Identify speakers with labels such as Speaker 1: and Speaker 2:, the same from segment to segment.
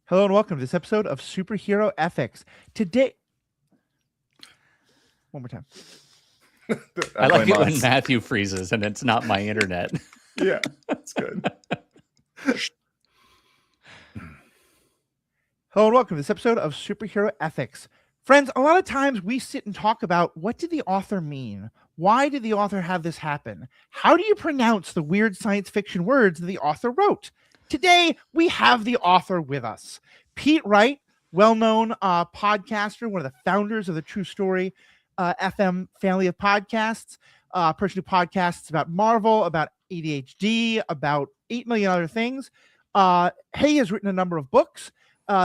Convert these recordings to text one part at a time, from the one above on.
Speaker 1: Hello and welcome to this episode of Superhero Ethics. Today, one more time.
Speaker 2: I like it when Matthew freezes and it's not my internet.
Speaker 3: Yeah, that's good.
Speaker 1: Hello and welcome to this episode of Superhero Ethics. Friends, a lot of times we sit and talk about what did the author mean? Why did the author have this happen? How do you pronounce the weird science fiction words that the author wrote? Today, we have the author with us. Pete Wright, well-known podcaster, one of the founders of the True Story FM family of podcasts, a person who podcasts about Marvel, about ADHD, about 8 million other things. He has written a number of books.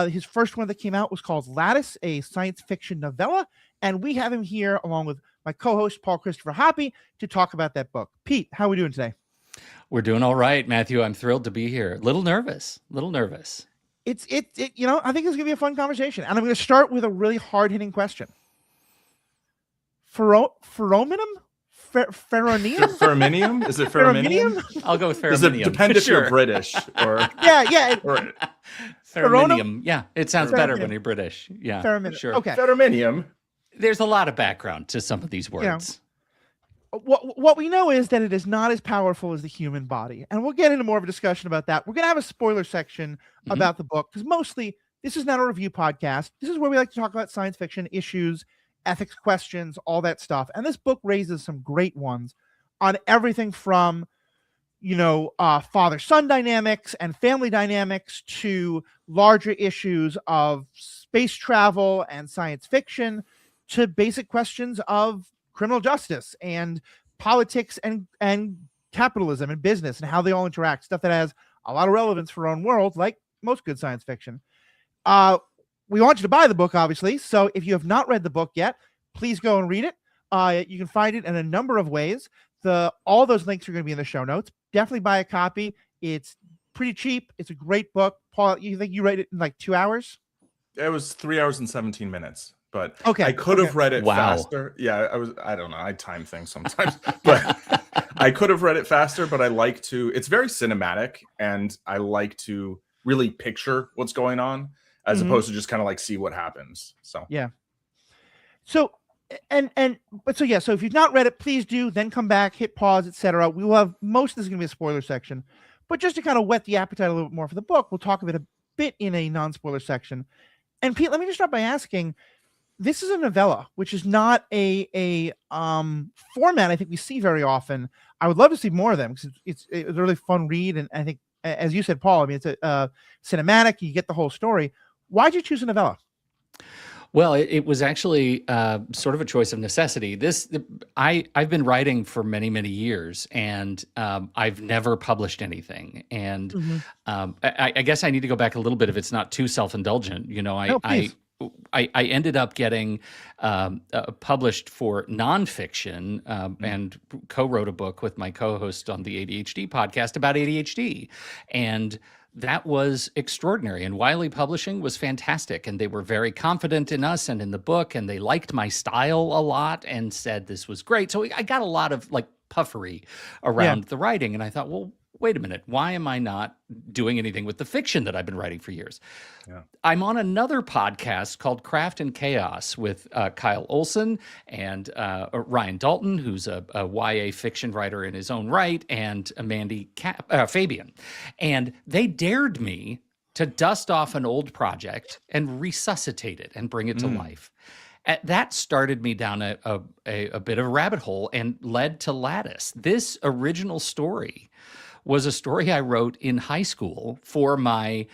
Speaker 1: His first one that came out was called Lattice, a science fiction novella. And we have him here along with my co-host, Paul Christopher Hoppy, to talk about that book. Pete, how are we doing today?
Speaker 2: We're doing all right, Matthew. I'm thrilled to be here. Little nervous.
Speaker 1: It's I think it's gonna be a fun conversation. And I'm gonna start with a really hard-hitting question. Ferrominum?
Speaker 3: Ferrominium? Is it ferrominium?
Speaker 2: I'll go with ferrominium.
Speaker 3: Does it depend if you're British or
Speaker 1: or
Speaker 2: ferrominium? Yeah, it sounds better when you're British. Yeah, sure.
Speaker 1: Okay.
Speaker 3: Ferrominium.
Speaker 2: There's a lot of background to some of these words.
Speaker 1: What we know is that it is not as powerful as the human body. And we'll get into more of a discussion about that. We're going to have a spoiler section about the book because mostly this is not a review podcast. This is where we like to talk about science fiction issues, ethics questions, all that stuff. And this book raises some great ones on everything from, father-son dynamics and family dynamics to larger issues of space travel and science fiction to basic questions of criminal justice and politics and capitalism and business and how they all interact, stuff that has a lot of relevance for our own world, like most good science fiction. We want you to buy the book, obviously. So if you have not read the book yet, please go and read it. You can find it in a number of ways. All those links are going to be in the show notes. Definitely buy a copy. It's pretty cheap. It's a great book. Paul, you think you read it in like 2 hours?
Speaker 3: It was 3 hours and 17 minutes. But
Speaker 1: okay,
Speaker 3: I could have read it faster. Yeah, I don't know. I time things sometimes. But I could have read it faster, but it's very cinematic and I like to really picture what's going on as opposed to just kind of like see what happens. So
Speaker 1: yeah. So so if you've not read it, please do, then come back, hit pause, etc. We will have most of this is going to be a spoiler section. But just to kind of whet the appetite a little bit more for the book, we'll talk about it a bit in a non-spoiler section. And Pete, let me just start by asking, this is a novella, which is not a format I think we see very often. I would love to see more of them because it's a really fun read. And I think, as you said, Paul, I mean, it's a cinematic. You get the whole story. Why'd you choose a novella?
Speaker 2: Well, it was actually sort of a choice of necessity. I've been writing for many, many years, and I've never published anything. And I guess I need to go back a little bit if it's not too self-indulgent. I ended up getting published for nonfiction and co-wrote a book with my co-host on the ADHD podcast about ADHD. And that was extraordinary. And Wiley Publishing was fantastic. And they were very confident in us and in the book. And they liked my style a lot and said this was great. So I got a lot of like puffery around the writing. And I thought, well, wait a minute, why am I not doing anything with the fiction that I've been writing for years? Yeah. I'm on another podcast called Craft and Chaos with Kyle Olson and Ryan Dalton, who's a YA fiction writer in his own right, and Mandy Fabian. And they dared me to dust off an old project and resuscitate it and bring it to life. That started me down a bit of a rabbit hole and led to Lattice. This original story was a story I wrote in high school for my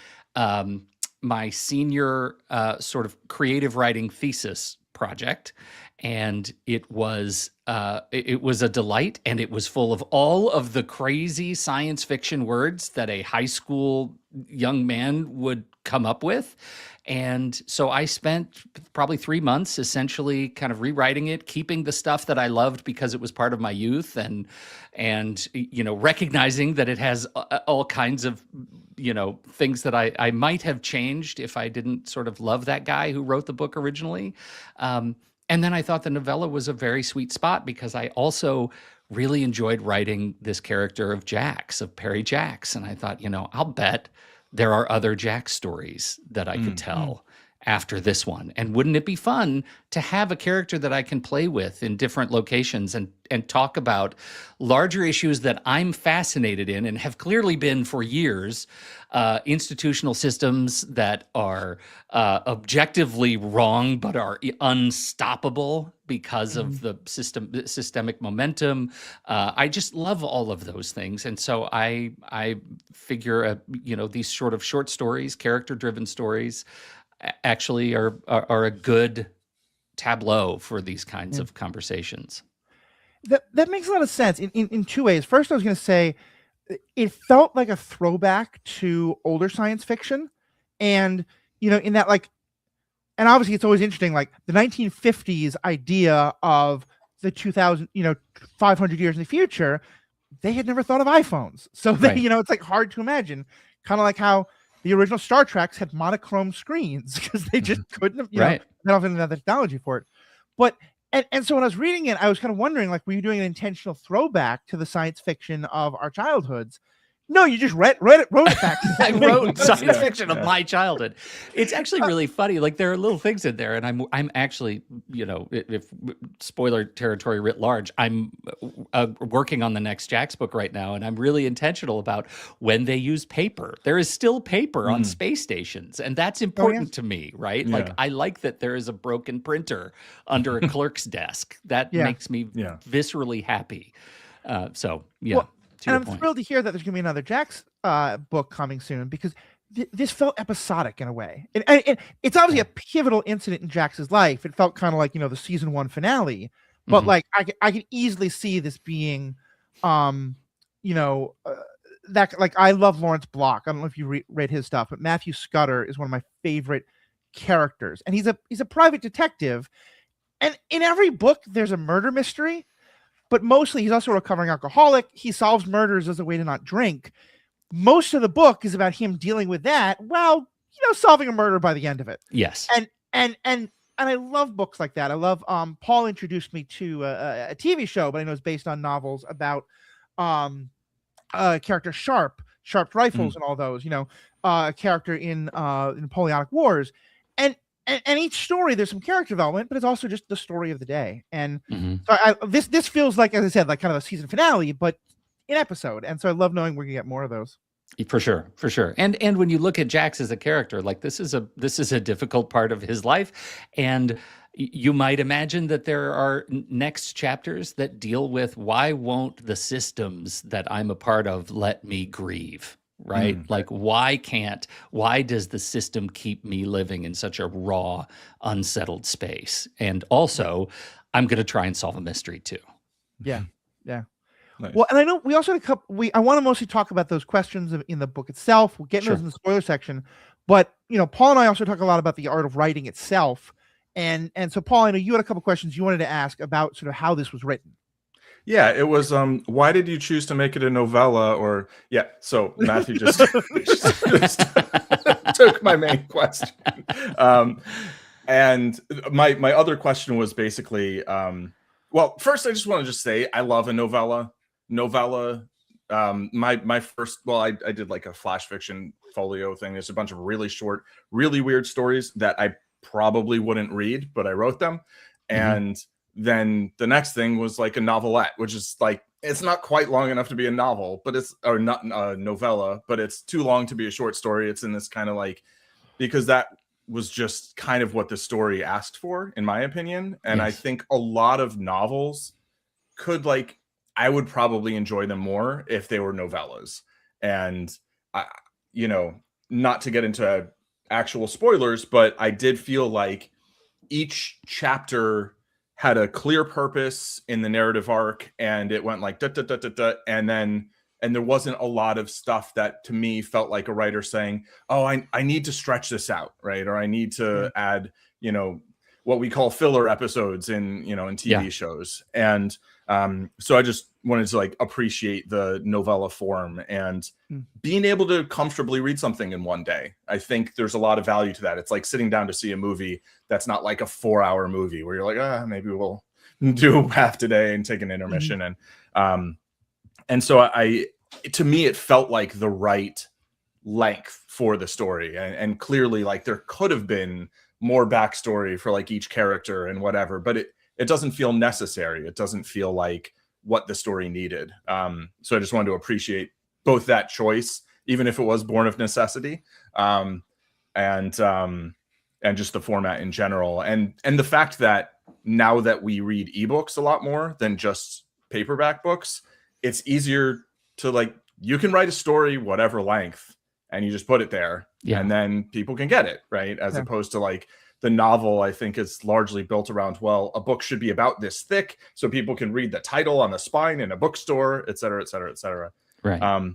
Speaker 2: my senior sort of creative writing thesis project, and it was a delight, and it was full of all of the crazy science fiction words that a high school young man would come up with. And so I spent probably 3 months essentially kind of rewriting it, keeping the stuff that I loved because it was part of my youth, and recognizing that it has all kinds of things that I might have changed if I didn't sort of love that guy who wrote the book originally. And then I thought the novella was a very sweet spot because I also really enjoyed writing this character of Jax, of Perry Jax. And I thought, I'll bet there are other Jack stories that I could tell after this one. And wouldn't it be fun to have a character that I can play with in different locations and talk about larger issues that I'm fascinated in and have clearly been for years, institutional systems that are objectively wrong but are unstoppable because of the systemic momentum. I just love all of those things, and so I figure these sort of short stories, character-driven stories, actually are a good tableau for these kinds of conversations.
Speaker 1: That makes a lot of sense in two ways. First, I was going to say it felt like a throwback to older science fiction, and in that, like, and obviously it's always interesting, like the 1950s idea of the 2000, 500 years in the future, they had never thought of iPhones, so they,
Speaker 2: Right.
Speaker 1: it's like hard to imagine, kind of like how the original Star Treks had monochrome screens because they just couldn't have,
Speaker 2: Right.
Speaker 1: they don't have the technology for it. But and so when I was reading it, I was kind of wondering, like, were you doing an intentional throwback to the science fiction of our childhoods? No, you just wrote it back.
Speaker 2: I wrote science fiction of my childhood. It's actually really funny. Like, there are little things in there, and I'm actually, if spoiler territory writ large, I'm working on the next Jack's book right now, and I'm really intentional about when they use paper. There is still paper on space stations, and that's important to me, right?
Speaker 3: Yeah.
Speaker 2: Like, I like that there is a broken printer under a clerk's desk. That makes me viscerally happy.
Speaker 1: Well, and I'm thrilled to hear that there's going to be another Jack's book coming soon, because this felt episodic in a way. And it's obviously a pivotal incident in Jax's life. It felt kind of like, the season 1 finale. But like I can easily see this being, that, like, I love Lawrence Block. I don't know if you read his stuff, but Matthew Scudder is one of my favorite characters, and he's a private detective. And in every book, there's a murder mystery. But mostly he's also a recovering alcoholic. He solves murders as a way to not drink. Most of the book is about him dealing with that while, solving a murder by the end of it.
Speaker 2: Yes.
Speaker 1: And I love books like that. I love, Paul introduced me to a TV show, but I know it's based on novels about character Sharp Rifles and all those, a character in Napoleonic Wars. And each story, there's some character development, but it's also just the story of the day. And so this feels like, as I said, like kind of a season finale, but an episode. And so I love knowing we're gonna get more of those.
Speaker 2: For sure. And when you look at Jax as a character, like, this is a difficult part of his life, and you might imagine that there are next chapters that deal with, why won't the systems that I'm a part of let me grieve? Right? Like, why does the system keep me living in such a raw, unsettled space? And also, I'm going to try and solve a mystery too.
Speaker 1: Yeah.
Speaker 3: Nice.
Speaker 1: Well, and I know we also had a couple, I want to mostly talk about those questions in the book itself. We'll get into those in the spoiler section, but Paul and I also talk a lot about the art of writing itself. And so, Paul, I know you had a couple questions you wanted to ask about sort of how this was written.
Speaker 3: Yeah, it was, why did you choose to make it a novella? Or, so Matthew just took my main question. And my other question was basically, well, first I just want to just say, I love a novella. My first, well, I did like a flash fiction folio thing. There's a bunch of really short, really weird stories that I probably wouldn't read, but I wrote them. And then the next thing was like a novelette, which is like, it's not quite long enough to be a novel, but or not a novella, but it's too long to be a short story. It's in this kind of like, because that was just kind of what the story asked for, in my opinion. And I think a lot of novels could, like, I would probably enjoy them more if they were novellas. And not to get into actual spoilers, but I did feel like each chapter had a clear purpose in the narrative arc, and it went like da, da, da, da, da, and there wasn't a lot of stuff that to me felt like a writer saying, oh, I need to stretch this out, right? Or I need to add, what we call filler episodes in TV shows. And so I just wanted to like appreciate the novella form and being able to comfortably read something in one day. I think there's a lot of value to that. It's like sitting down to see a movie that's not like a 4-hour movie where you're like, maybe we'll do half today and take an intermission. And so to me, it felt like the right length for the story, and clearly like there could have been more backstory for like each character and whatever, but it doesn't feel necessary. It doesn't feel like what the story needed. So I just wanted to appreciate both that choice, even if it was born of necessity, and just the format in general, and the fact that now that we read ebooks a lot more than just paperback books, it's easier to like, you can write a story whatever length and you just put it there, and then people can get it, right? As opposed to like the novel, I think is largely built around, well, a book should be about this thick so people can read the title on the spine in a bookstore, et cetera, et cetera, et cetera.
Speaker 2: Right.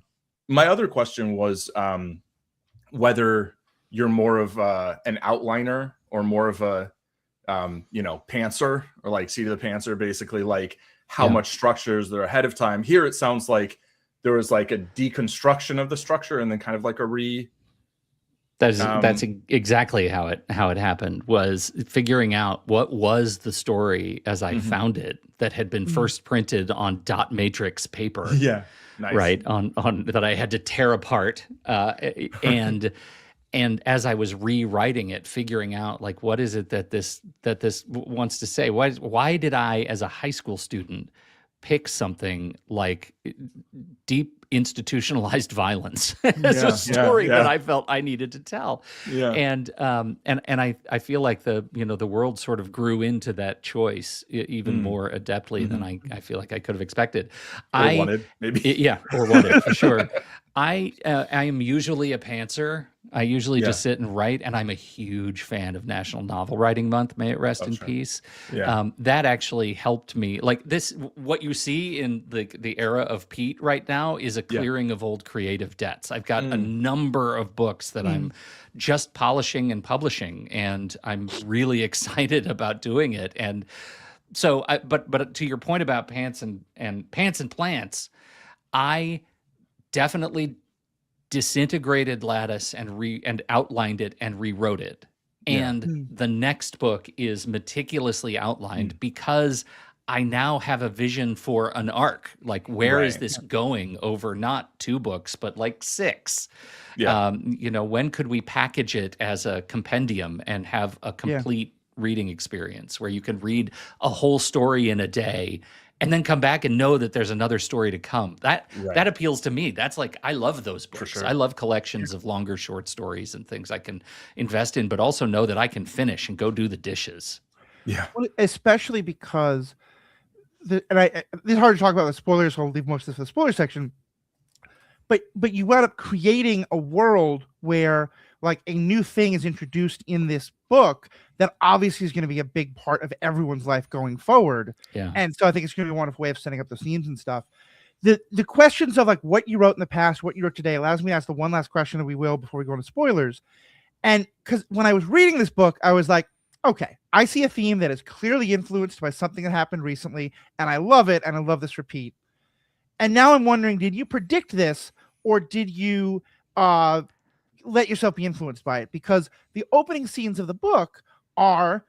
Speaker 3: My other question was whether you're more of an outliner or more of a pantser, or like seat of the pantser, basically, like how much structure is there ahead of time. Here it sounds like there was like a deconstruction of the structure and then kind of like a
Speaker 2: that's exactly how it happened, was figuring out what was the story as I found it, that had been first printed on dot matrix paper.
Speaker 3: Yeah. Nice.
Speaker 2: Right. On that I had to tear apart. And as I was rewriting it, figuring out like, what is it that this wants to say? Why did I, as a high school student, pick something like deep institutionalized violence as a story that I felt I needed to tell? Yeah. And I feel like the world sort of grew into that choice even more adeptly than I feel like I could have expected.
Speaker 3: Or wanted, maybe.
Speaker 2: Or wanted, for sure. I am usually a pantser. I usually just sit and write, and I'm a huge fan of National Novel Writing Month. May it rest in peace. Yeah. That actually helped me. Like this, what you see in the era of Pete right now is a clearing of old creative debts. I've got a number of books that I'm just polishing and publishing, and I'm really excited about doing it. And so, but to your point about pants and plants, I definitely disintegrated Lattice and outlined it and rewrote it. And the next book is meticulously outlined because I now have a vision for an arc. Like, where is this going over not 2 books, but like 6? Yeah. When could we package it as a compendium and have a complete reading experience where you can read a whole story in a day and then come back and know that there's another story to come? That appeals to me. That's like, I love those books. For sure. I love collections of longer short stories and things I can invest in, but also know that I can finish and go do the dishes.
Speaker 1: Yeah. Well, especially because this is hard to talk about with spoilers, so I'll leave most of this for the spoiler section. But you wound up creating a world where like a new thing is introduced in this book that obviously is going to be a big part of everyone's life going forward. Yeah. And so I think it's going to be a wonderful way of setting up the scenes and stuff. The questions of like what you wrote in the past, what you wrote today, allows me to ask the one last question that we will before we go into spoilers. And because when I was reading this book, I was like, okay, I see a theme that is clearly influenced by something that happened recently, and I love it, and I love this repeat. And now I'm wondering, did you predict this, or did you let yourself be influenced by it? Because the opening scenes of the book are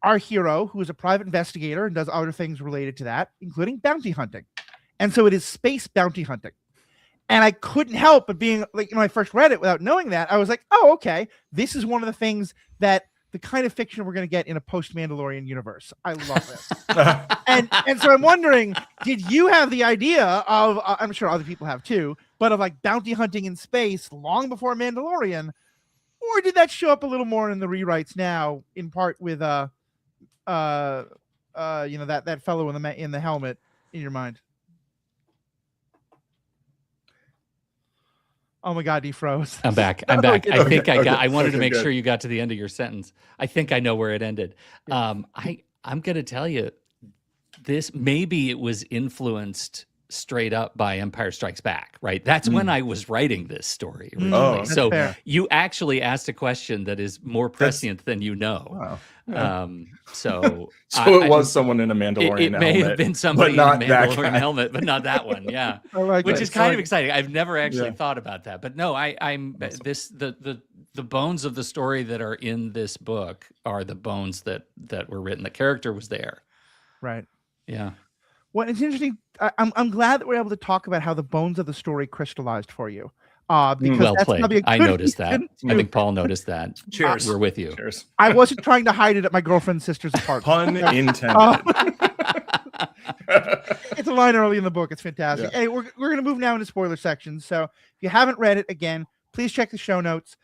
Speaker 1: our hero, who is a private investigator and does other things related to that, including bounty hunting. And so it is space bounty hunting. And I couldn't help but being like, when I first read it without knowing that, I was like, oh, okay, this is one of the things that the kind of fiction we're going to get in a post-Mandalorian universe. I love it. and so I'm wondering, did you have the idea of, I'm sure other people have too, but of like bounty hunting in space long before Mandalorian, or did that show up a little more in the rewrites now, in part with that fellow in the helmet in your mind? Oh my God, he froze.
Speaker 2: I'm back. I wanted to make sure you got to the end of your sentence. I think I know where it ended. I'm going to tell you, maybe it was influenced straight up by Empire Strikes Back, right? That's when I was writing this story originally. So fair. You actually asked a question that is more prescient than you know. Wow. Yeah. So
Speaker 3: it was someone in a Mandalorian helmet.
Speaker 2: It may have been somebody in a Mandalorian helmet, but not that one. Yeah. Which is kind of exciting. I've never actually thought about that. But no, the bones of the story that are in this book are the bones that were written. The character was there.
Speaker 1: Right.
Speaker 2: Yeah.
Speaker 1: Well, it's interesting. I'm glad that we're able to talk about how the bones of the story crystallized for you. Because
Speaker 2: Well
Speaker 1: that's
Speaker 2: played.
Speaker 1: gonna be a
Speaker 2: I
Speaker 1: good
Speaker 2: noticed that.
Speaker 1: reason
Speaker 2: I think Paul noticed that.
Speaker 3: Cheers.
Speaker 2: We're with you.
Speaker 3: Cheers.
Speaker 1: I wasn't trying to hide it at my girlfriend's sister's apartment.
Speaker 3: Pun intended.
Speaker 1: It's a line early in the book. It's fantastic.
Speaker 3: Yeah.
Speaker 1: Hey, we're going to move now into spoiler sections. So if you haven't read it, again, please check the show notes.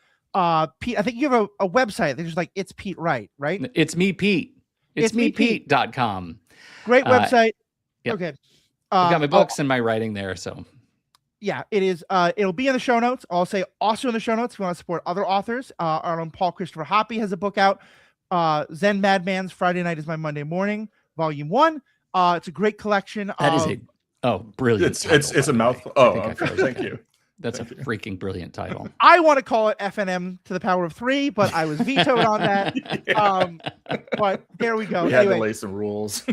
Speaker 1: Pete, I think you have a website. They're just like, It's Pete Wright, right?
Speaker 2: It's me, Pete. It's me, Pete.com.
Speaker 1: Great website.
Speaker 2: Yep.
Speaker 1: Okay.
Speaker 2: I've got my books and my writing there. So
Speaker 1: yeah, it is. It'll be in the show notes. I'll say also in the show notes if you want to support other authors. Our own Paul Christopher Hoppy has a book out. Zen Madman's Friday Night is My Monday Morning, Volume 1. It's a great collection.
Speaker 2: That is brilliant.
Speaker 3: It's a mouthful. Oh, okay. Thank you.
Speaker 2: That's a freaking brilliant title.
Speaker 1: I want to call it FNM to the power of 3, but I was vetoed on that. Yeah. But there we go.
Speaker 3: We had to lay some rules.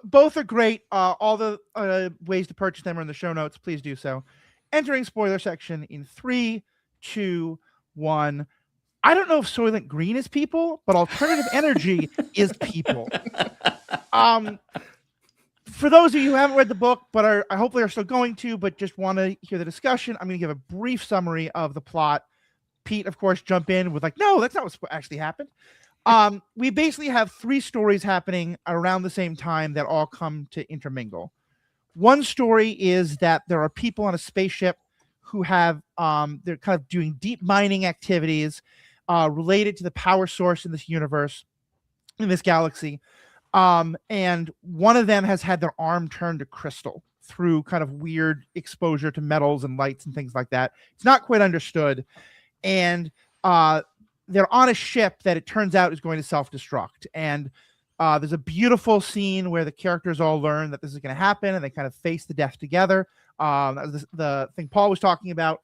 Speaker 1: Both are great. All the ways to purchase them are in the show notes. Please do so. Entering spoiler section in 3, 2, 1. I don't know if Soylent Green is people, but alternative energy is people. For those of you who haven't read the book, but are hopefully are still going to, but just want to hear the discussion, I'm going to give a brief summary of the plot. Pete, of course, jump in with like, no, that's not what actually happened. We basically have 3 stories happening around the same time that all come to intermingle. One story is that there are people on a spaceship who have, they're kind of doing deep mining activities related to the power source in this universe, in this galaxy. And one of them has had their arm turned to crystal through kind of weird exposure to metals and lights and things like that. It's not quite understood. And they're on a ship that it turns out is going to self-destruct. And there's a beautiful scene where the characters all learn that this is going to happen and they kind of face the death together. That was the thing Paul was talking about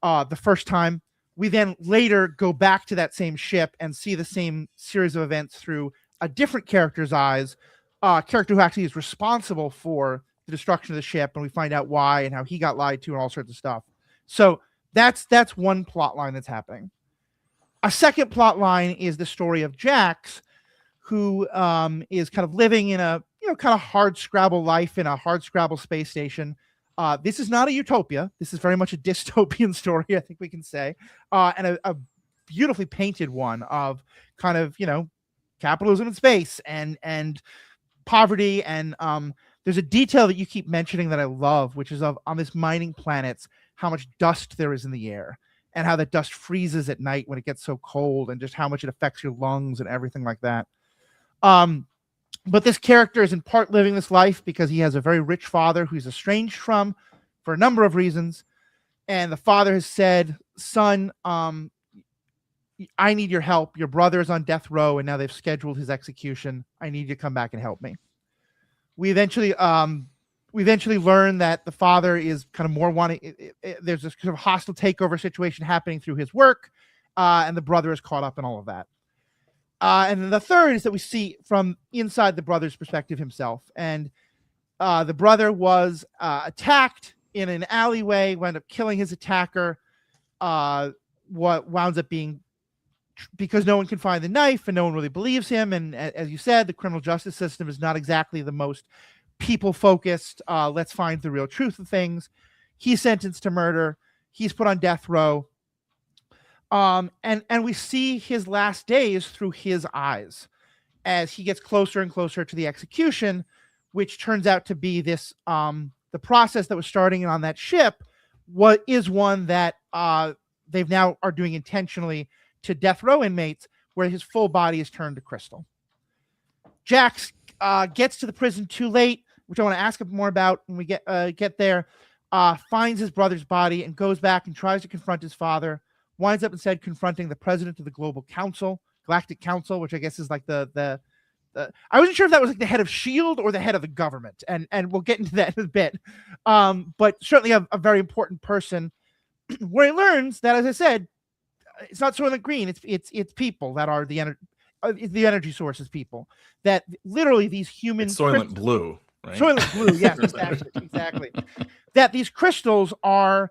Speaker 1: the first time. We then later go back to that same ship and see the same series of events through a different character's eyes, a character who actually is responsible for the destruction of the ship, and we find out why and how he got lied to and all sorts of stuff. So that's one plot line that's happening. A second plot line is the story of Jax, who is kind of living in a kind of hard scrabble life in a hard scrabble space station. This is not a utopia. This is very much a dystopian story, I think we can say, and a beautifully painted one of kind of capitalism in space and poverty. And there's a detail that you keep mentioning that I love, which is on this mining planets, how much dust there is in the air and how that dust freezes at night when it gets so cold and just how much it affects your lungs and everything like that. But this character is in part living this life because he has a very rich father who he's estranged from for a number of reasons. And the father has said, son, I need your help. Your brother is on death row, and now they've scheduled his execution. I need you to come back and help me. We eventually learn that the father is kind of more wanting. There's this kind of hostile takeover situation happening through his work, and the brother is caught up in all of that. And then the third is that we see from inside the brother's perspective himself, and the brother was attacked in an alleyway, wound up killing his attacker. What wound up being because no one can find the knife and no one really believes him. And as you said, the criminal justice system is not exactly the most people-focused. Let's find the real truth of things. He's sentenced to murder. He's put on death row. And we see his last days through his eyes as he gets closer and closer to the execution, which turns out to be this, the process that was starting on that ship, what is one that they've now are doing intentionally to death row inmates, where his full body is turned to crystal. Jax gets to the prison too late, which I want to ask him more about when we get there, finds his brother's body and goes back and tries to confront his father, winds up instead confronting the president of the Galactic Council, which I guess is like the I wasn't sure if that was like the head of S.H.I.E.L.D. or the head of the government, and we'll get into that in a bit. But certainly a very important person where he learns that, as I said, it's not Soylent Green, it's people that are the energy source is people. That literally these human
Speaker 3: Soylent Blue, right?
Speaker 1: Soylent Blue, yes, exactly. That these crystals are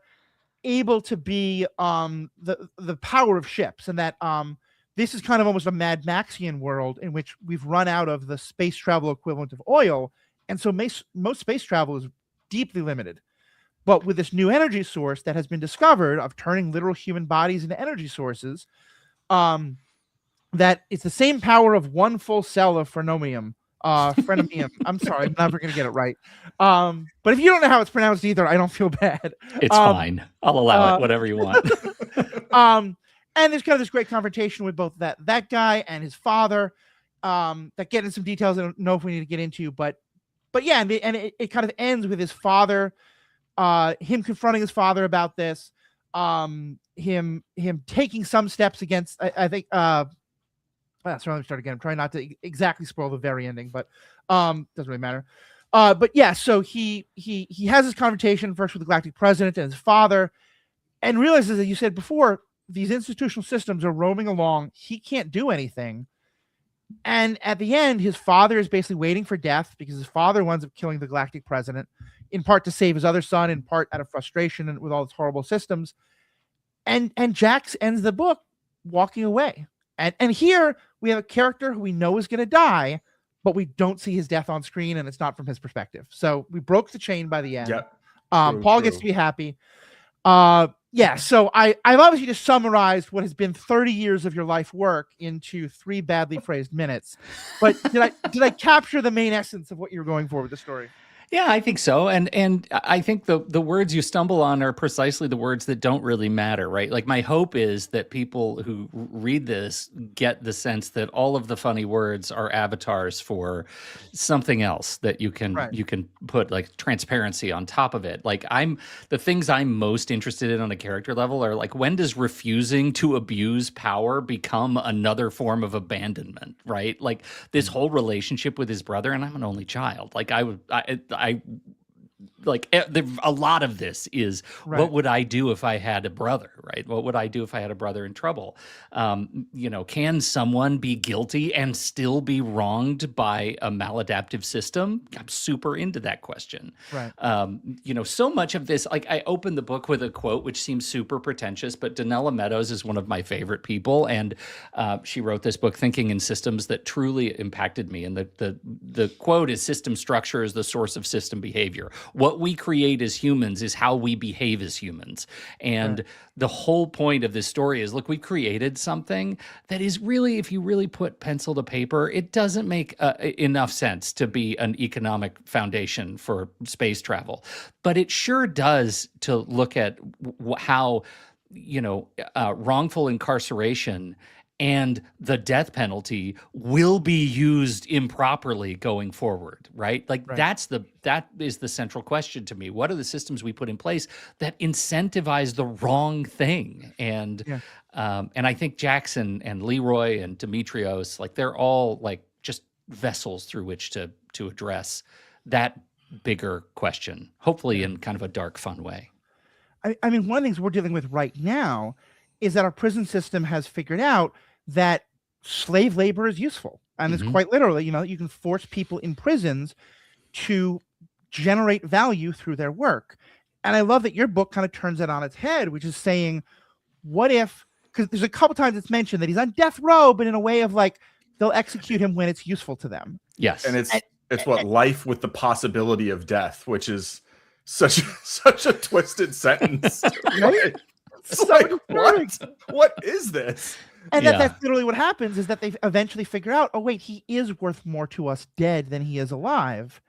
Speaker 1: able to be the power of ships, and that this is kind of almost a Mad Maxian world in which we've run out of the space travel equivalent of oil, and so most space travel is deeply limited. But with this new energy source that has been discovered of turning literal human bodies into energy sources, that it's the same power of one full cell of phrenomium. I'm sorry, I'm never gonna get it right. But if you don't know how it's pronounced either, I don't feel bad.
Speaker 2: It's fine. I'll allow it, whatever you want.
Speaker 1: And there's kind of this great confrontation with both that guy and his father, that get into some details I don't know if we need to get into, but yeah, and it kind of ends with his father, him confronting his father about this, him taking some steps against, I think, so let me start again. I'm trying not to exactly spoil the very ending, but doesn't really matter. But yeah, so he has this confrontation first with the Galactic President and his father, and realizes that you said before, these institutional systems are roaming along. He can't do anything. And at the end, his father is basically waiting for death because his father winds up killing the Galactic President, in part to save his other son, in part out of frustration and with all these horrible systems. And Jax ends the book walking away. And here we have a character who we know is going to die, but we don't see his death on screen, and it's not from his perspective. So we broke the chain by the end.
Speaker 3: Yep.
Speaker 1: Paul gets to be happy. Yeah, so I've obviously just summarized what has been 30 years of your life work into 3 badly phrased minutes. But did I capture the main essence of what you're going for with the story?
Speaker 2: Yeah, I think so. And I think the words you stumble on are precisely the words that don't really matter, right? Like, my hope is that people who read this get the sense that all of the funny words are avatars for something else that you can put, like, transparency on top of it. Like, the things I'm most interested in on a character level are, like, when does refusing to abuse power become another form of abandonment, right? Like, this whole relationship with his brother, and I'm an only child. Like, a lot of this is, what would I do if I had a brother, right? What would I do if I had a brother in trouble? Can someone be guilty and still be wronged by a maladaptive system? I'm super into that question.
Speaker 1: Right.
Speaker 2: So much of this, like, I opened the book with a quote, which seems super pretentious, but Donella Meadows is one of my favorite people. And she wrote this book, Thinking in Systems, that truly impacted me. And the quote is, system structure is the source of system behavior. What we create as humans is how we behave as humans. And the whole point of this story is, look, we created something that is really, if you really put pencil to paper, it doesn't make enough sense to be an economic foundation for space travel. But it sure does to look at how, wrongful incarceration and the death penalty will be used improperly going forward, right? Like, that is the central question to me. What are the systems we put in place that incentivize the wrong thing? And I think Jackson and Leroy and Demetrios, like, they're all, like, just vessels through which to address that bigger question, hopefully in kind of a dark, fun way.
Speaker 1: I mean, one of the things we're dealing with right now is that our prison system has figured out that slave labor is useful. And it's quite literally, you can force people in prisons to generate value through their work. And I love that your book kind of turns it on its head, which is saying, what if, because there's a couple times it's mentioned that he's on death row, but in a way of, like, they'll execute him when it's useful to them.
Speaker 2: Yes.
Speaker 3: And it's what, life with the possibility of death, which is such a twisted sentence. Right? It's like, what is this?
Speaker 1: And that's literally what happens, is that they eventually figure out, oh, wait, he is worth more to us dead than he is alive.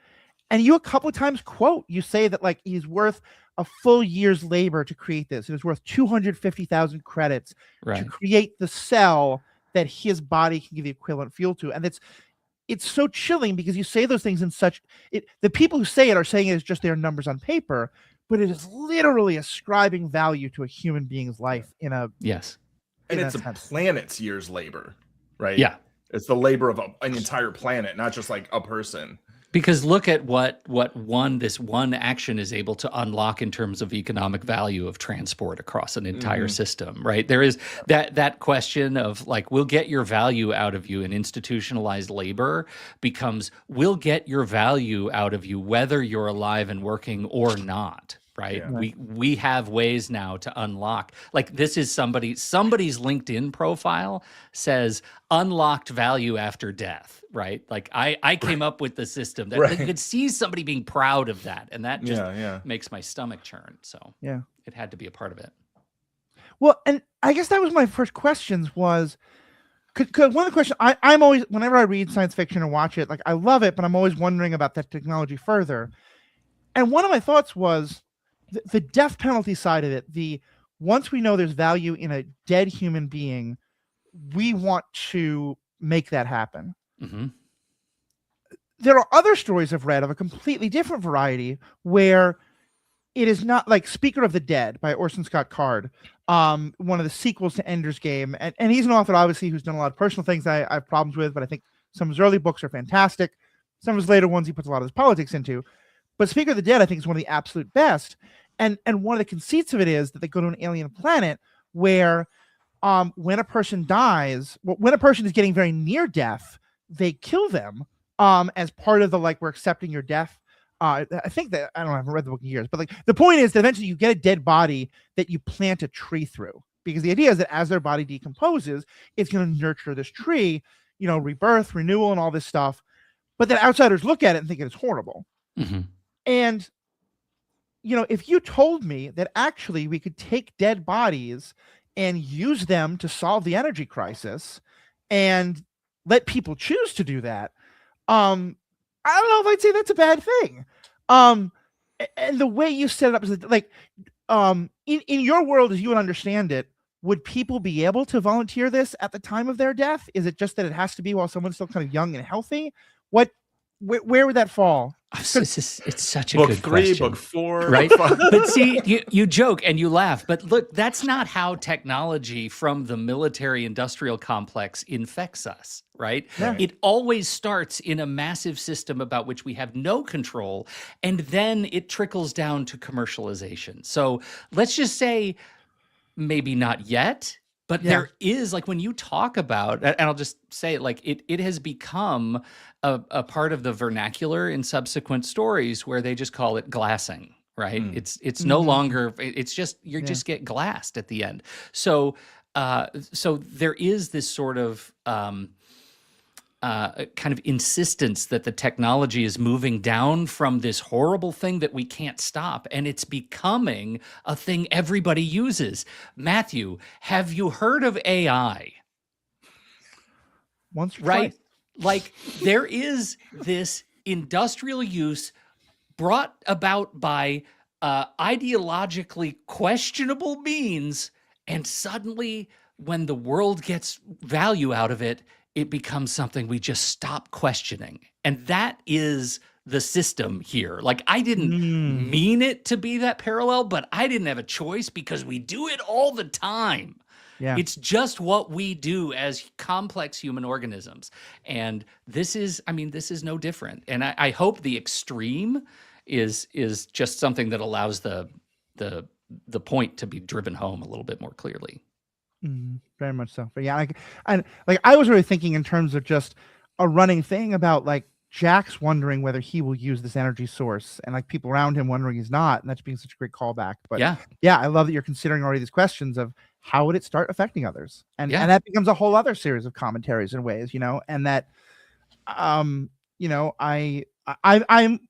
Speaker 1: And you a couple of times you say that, like, he's worth a full year's labor to create this. It was worth 250,000 credits to create the cell that his body can give the equivalent fuel to. And it's so chilling because you say those things in the people who say it are saying it as just their numbers on paper, but it is literally ascribing value to a human being's life in a
Speaker 3: and it's a planet's year's labor, right?
Speaker 2: Yeah,
Speaker 3: it's the labor of an entire planet, not just like a person.
Speaker 2: Because look at what this one action is able to unlock in terms of economic value of transport across an entire system, right? There is that question of, like, we'll get your value out of you, and institutionalized labor becomes, we'll get your value out of you whether you're alive and working or not. right?
Speaker 3: Yeah.
Speaker 2: We have ways now to unlock. Like this is somebody's LinkedIn profile says unlocked value after death, right? Like I came up with the system that you could see somebody being proud of that, and that just makes my stomach churn. So
Speaker 1: yeah,
Speaker 2: it had to be a part of it.
Speaker 1: Well, and I guess that was my first questions was, because one of the questions I'm always, whenever I read science fiction or watch it, like I love it, but I'm always wondering about that technology further. And one of my thoughts was the death penalty side of it. Once we know there's value in a dead human being, we want to make that happen.
Speaker 2: Mm-hmm.
Speaker 1: There are other stories I've read of a completely different variety where it is not, like Speaker of the Dead by Orson Scott Card, one of the sequels to Ender's Game. And he's an author, obviously, who's done a lot of personal things I have problems with, but I think some of his early books are fantastic. Some of his later ones he puts a lot of his politics into. But Speaker of the Dead, I think, is one of the absolute best. And one of the conceits of it is that they go to an alien planet where when a person dies, when a person is getting very near death, they kill them as part of the, like, we're accepting your death. I think that, I don't know, I haven't read the book in years, but like the point is that eventually you get a dead body that you plant a tree through, because the idea is that as their body decomposes, it's going to nurture this tree, rebirth, renewal, and all this stuff. But then outsiders look at it and think it's horrible.
Speaker 2: Mm-hmm.
Speaker 1: And, if you told me that actually we could take dead bodies and use them to solve the energy crisis and let people choose to do that, I don't know if I'd say that's a bad thing. And the way you set it up is like, in your world, as you would understand it, would people be able to volunteer this at the time of their death? Is it just that it has to be while someone's still kind of young and healthy? Where would that fall?
Speaker 2: It's such a
Speaker 3: book
Speaker 2: good
Speaker 3: 3,
Speaker 2: question.
Speaker 3: book 4,
Speaker 2: right?
Speaker 3: book 5.
Speaker 2: But see, you joke and you laugh, but look, that's not how technology from the military-industrial complex infects us, right?
Speaker 1: Yeah.
Speaker 2: It always starts in a massive system about which we have no control, and then it trickles down to commercialization. So let's just say maybe not yet, but there is, like, when you talk about, and I'll just say it, like it has become a part of the vernacular in subsequent stories where they just call it glassing, right? It's no longer, it's just, just get glassed at the end. So so there is this sort of kind of insistence that the technology is moving down from this horrible thing that we can't stop, and it's becoming a thing everybody uses. Matthew, have you heard of AI?
Speaker 1: Once or
Speaker 2: right?
Speaker 1: twice.
Speaker 2: Like, there is this industrial use brought about by ideologically questionable means, and suddenly, when the world gets value out of it, it becomes something we just stop questioning. And that is the system here. Like, I didn't mean it to be that parallel, but I didn't have a choice because we do it all the time.
Speaker 1: Yeah.
Speaker 2: It's just what we do as complex human organisms. And this is no different. And I hope the extreme is just something that allows the point to be driven home a little bit more clearly.
Speaker 1: Very much so. But yeah, I was really thinking in terms of just a running thing about, like, Jack's wondering whether he will use this energy source, and like people around him wondering he's not, and that's being such a great callback. But yeah, I love that you're considering already these questions of how would it start affecting others, and that becomes a whole other series of commentaries and ways, and that, I'm one of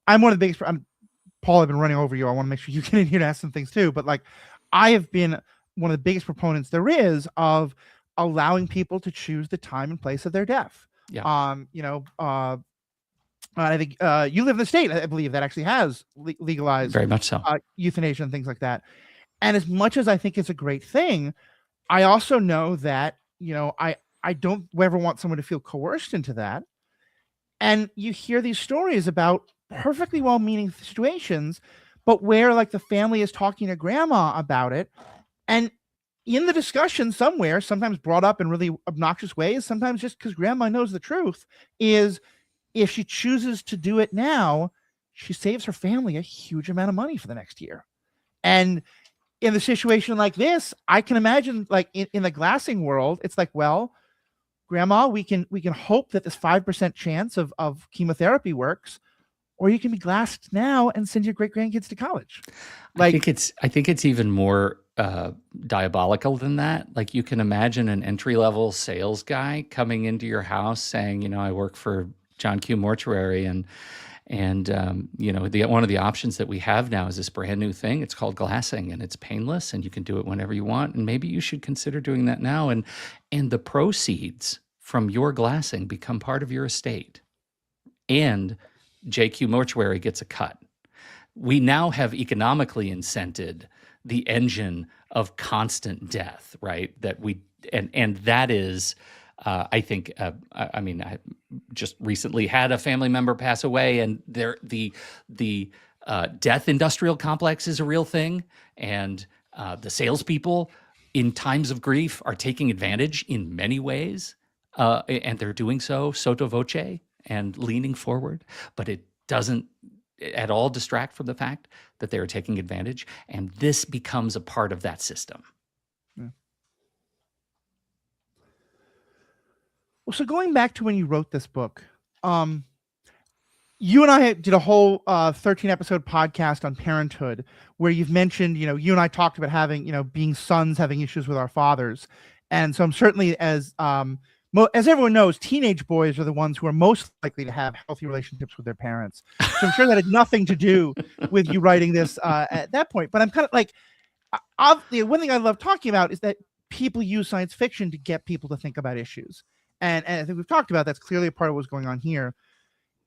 Speaker 1: the biggest. Paul, I've been running over you. I want to make sure you get in here to ask some things too. But like, I have been one of the biggest proponents there is of allowing people to choose the time and place of their death.
Speaker 2: Yeah.
Speaker 1: I think you live in the state, I believe, that actually has legalized
Speaker 2: very much so
Speaker 1: euthanasia and things like that. And as much as I think it's a great thing, I also know that, I don't ever want someone to feel coerced into that. And you hear these stories about perfectly well-meaning situations, but where, like, the family is talking to grandma about it, and in the discussion somewhere, sometimes brought up in really obnoxious ways, sometimes just because grandma knows the truth, is if she chooses to do it now, she saves her family a huge amount of money for the next year. And in the situation like this, I can imagine, like, in the glassing world, it's like, well, grandma, we can hope that this 5% chance of chemotherapy works. or you can be glassed now and send your great grandkids to college.
Speaker 2: I think it's even more diabolical than that. Like, you can imagine an entry level sales guy coming into your house saying, you know, I work for John Q Mortuary, and you know, one of the options that we have now is this brand new thing. It's called glassing, and it's painless, and you can do it whenever you want. And maybe you should consider doing that now. And the proceeds from your glassing become part of your estate, and JQ Mortuary gets a cut. We now have economically incented the engine of constant death, right? That we and that is, I think, I mean, I just recently had a family member pass away, and the death industrial complex is a real thing, and the salespeople in times of grief are taking advantage in many ways, and they're doing so sotto voce and leaning forward, but it doesn't at all distract from the fact that they are taking advantage, and this becomes a part of that system.
Speaker 1: Yeah. Well, so going back to when you wrote this book, you and I did a whole 13-episode podcast on parenthood, where you've mentioned, you know, you and I talked about having, you know, being sons having issues with our fathers. And so I'm certainly, as everyone knows, teenage boys are the ones who are most likely to have healthy relationships with their parents. So I'm sure that had nothing to do with you writing this at that point. But I'm kind of like, one thing I love talking about is that people use science fiction to get people to think about issues. And I think we've talked about that's clearly a part of what's going on here.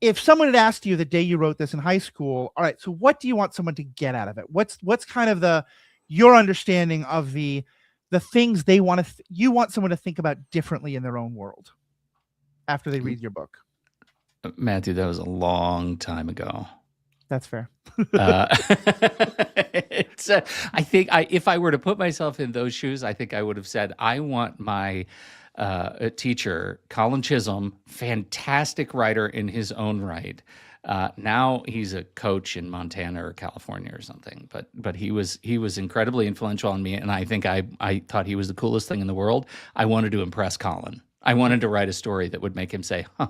Speaker 1: If someone had asked you the day you wrote this in high school, all right, so what do you want someone to get out of it? What's kind of your understanding of the things they want to, you want someone to think about differently in their own world after they read your book?
Speaker 2: Matthew, that was a long time ago.
Speaker 1: That's fair.
Speaker 2: I think if I were to put myself in those shoes, I think I would have said, I want my teacher, Colin Chisholm, fantastic writer in his own right. Now he's a coach in Montana or California or something, but he was incredibly influential on me, and I think I thought he was the coolest thing in the world. I wanted to impress Colin. I wanted to write a story that would make him say, "Huh,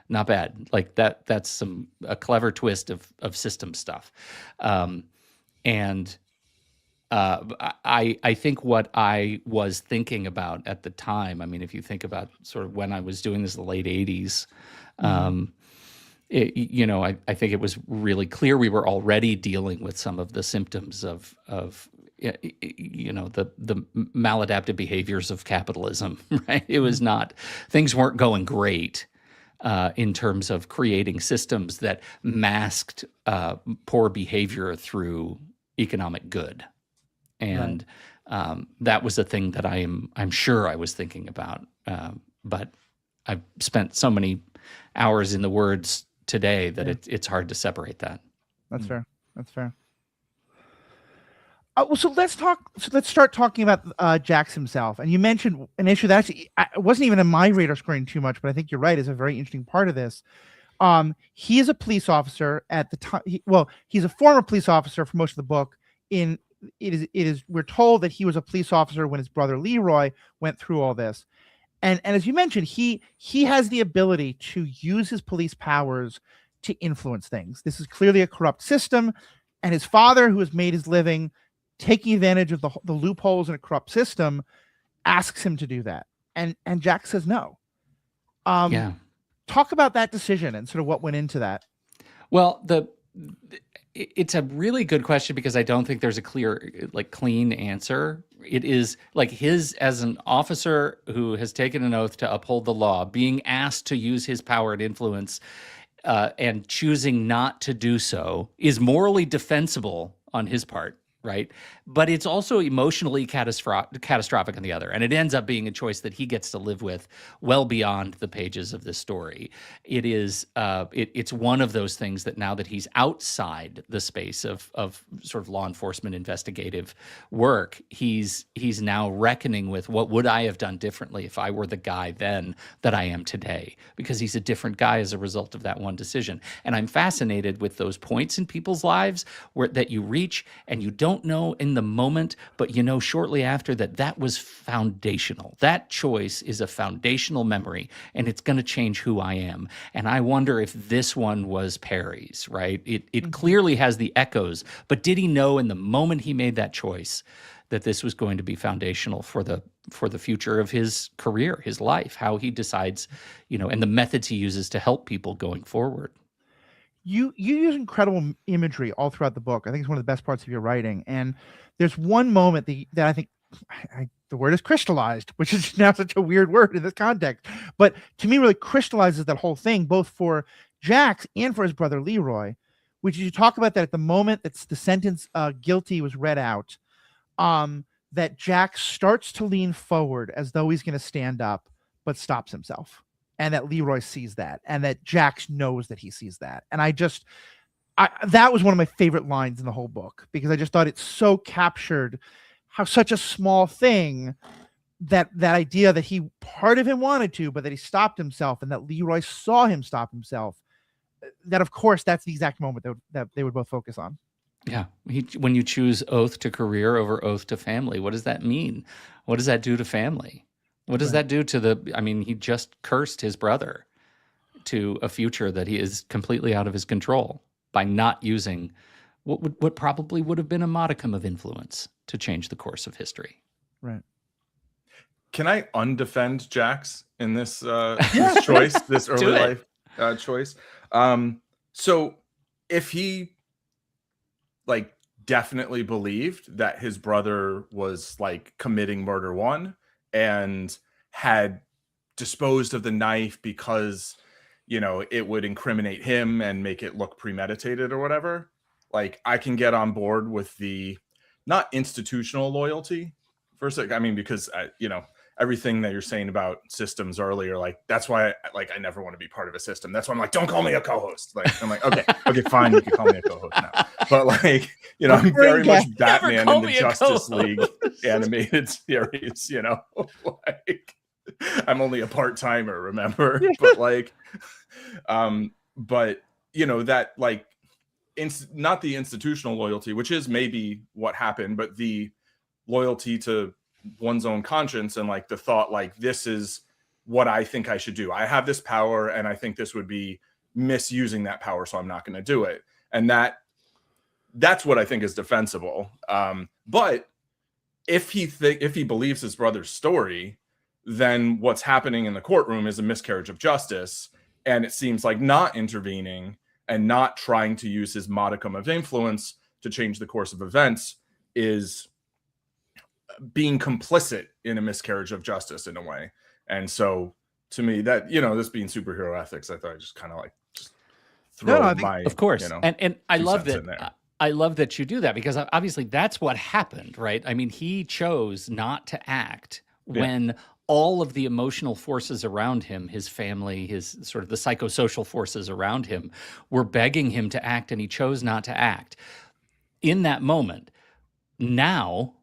Speaker 2: not bad." Like that's a clever twist of system stuff, and I think what I was thinking about at the time, I mean, if you think about sort of when I was doing this in the late 80s, you know, I think it was really clear we were already dealing with some of the symptoms of you know, the maladaptive behaviors of capitalism, right? It was not, things weren't going great in terms of creating systems that masked poor behavior through economic good. And that was a thing that I'm sure I was thinking about. But I've spent so many hours in the words today that it's hard to separate that.
Speaker 1: That's fair. That's fair. Well, so let's start talking about Jax himself. And you mentioned an issue that actually wasn't even in my radar screen too much, but I think you're right, is a very interesting part of this. He is a police officer at the time. He's a former police officer for most of the book. We're told that he was a police officer when his brother Leroy went through all this. And as you mentioned, he has the ability to use his police powers to influence things. This is clearly a corrupt system, and his father, who has made his living taking advantage of the loopholes in a corrupt system, asks him to do that. And Jack says no. Talk about that decision and sort of what went into that.
Speaker 2: Well, it's a really good question, because I don't think there's a clear, like, clean answer. It is like as an officer who has taken an oath to uphold the law, being asked to use his power and influence and choosing not to do so is morally defensible on his part, right? But it's also emotionally catastrophic on the other. And it ends up being a choice that he gets to live with well beyond the pages of this story. It is, it's one of those things that now that he's outside the space of sort of law enforcement investigative work, he's now reckoning with, what would I have done differently if I were the guy then that I am today? Because he's a different guy as a result of that one decision. And I'm fascinated with those points in people's lives that you reach and you don't don't know in the moment, but you know shortly after that was foundational. That choice is a foundational memory, and it's going to change who I am. And I wonder if this one was Perry's, right? It clearly has the echoes, but did he know in the moment he made that choice that this was going to be foundational for the future of his career, his life, how he decides, and the methods he uses to help people going forward?
Speaker 1: You use incredible imagery all throughout the book. I think it's one of the best parts of your writing. And there's one moment that I think the word is crystallized, which is now such a weird word in this context, but to me really crystallizes that whole thing, both for Jax and for his brother Leroy, which is you talk about that at the moment that the sentence guilty was read out, that Jax starts to lean forward as though he's going to stand up, but stops himself. And that Leroy sees that, and that Jax knows that he sees that. And that was one of my favorite lines in the whole book, because I just thought it so captured how such a small thing, that idea that part of him wanted to, but that he stopped himself, and that Leroy saw him stop himself, that of course that's the exact moment that they would both focus on.
Speaker 2: Yeah. When you choose oath to career over oath to family, what does that mean? What does that do to family? What does that do to he just cursed his brother to a future that he is completely out of his control by not using what probably would have been a modicum of influence to change the course of history.
Speaker 1: Right.
Speaker 3: Can I undefend Jax in this choice, this early life choice? So if he definitely believed that his brother was committing murder one, and had disposed of the knife because, it would incriminate him and make it look premeditated or whatever, I can get on board with the not institutional loyalty for a second. Because, everything that you're saying about systems earlier, that's why I never want to be part of a system. That's why I'm don't call me a co-host. I'm okay, fine, you can call me a co-host now. But I'm very much Batman in the Justice League animated series, I'm only a part-timer, remember? But that not the institutional loyalty, which is maybe what happened, but the loyalty to one's own conscience and the thought this is what I think I should do. I have this power and I think this would be misusing that power, so I'm not going to do it. And that's what I think is defensible. But if he believes his brother's story, then what's happening in the courtroom is a miscarriage of justice, and it seems like not intervening and not trying to use his modicum of influence to change the course of events is being complicit in a miscarriage of justice in a way. And so to me, that, this being superhero ethics, I thought I just kind of just throw
Speaker 2: of course. And I love that. I love that you do that, because obviously that's what happened, right? He chose not to act when all of the emotional forces around him, his family, his sort of the psychosocial forces around him, were begging him to act, and he chose not to act. In that moment, now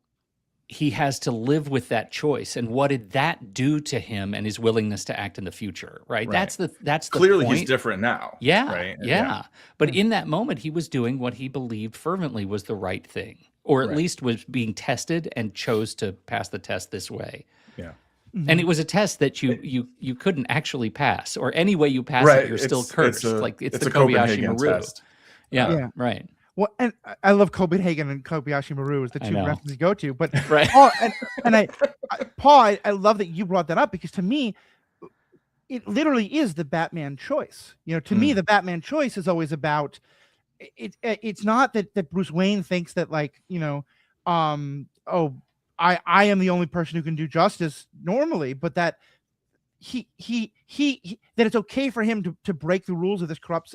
Speaker 2: he has to live with that choice, and what did that do to him and his willingness to act in the future, right? That's the
Speaker 3: clearly
Speaker 2: point.
Speaker 3: He's different now.
Speaker 2: Yeah,
Speaker 3: right?
Speaker 2: Yeah. But in that moment, he was doing what he believed fervently was the right thing, or at least was being tested, and chose to pass the test this way.
Speaker 3: Yeah.
Speaker 2: And it was a test that you couldn't actually pass, or any way you pass it, you're still cursed. It's the Kobayashi Maru test. Yeah, right.
Speaker 1: Well, and I love Copenhagen and Kobayashi Maru as the two references you go to. But
Speaker 2: right.
Speaker 1: Paul, I love that you brought that up, because to me, it literally is the Batman choice. To me, the Batman choice is always about it. It's not that Bruce Wayne thinks that I am the only person who can do justice normally, but that that it's okay for him to break the rules of this corrupt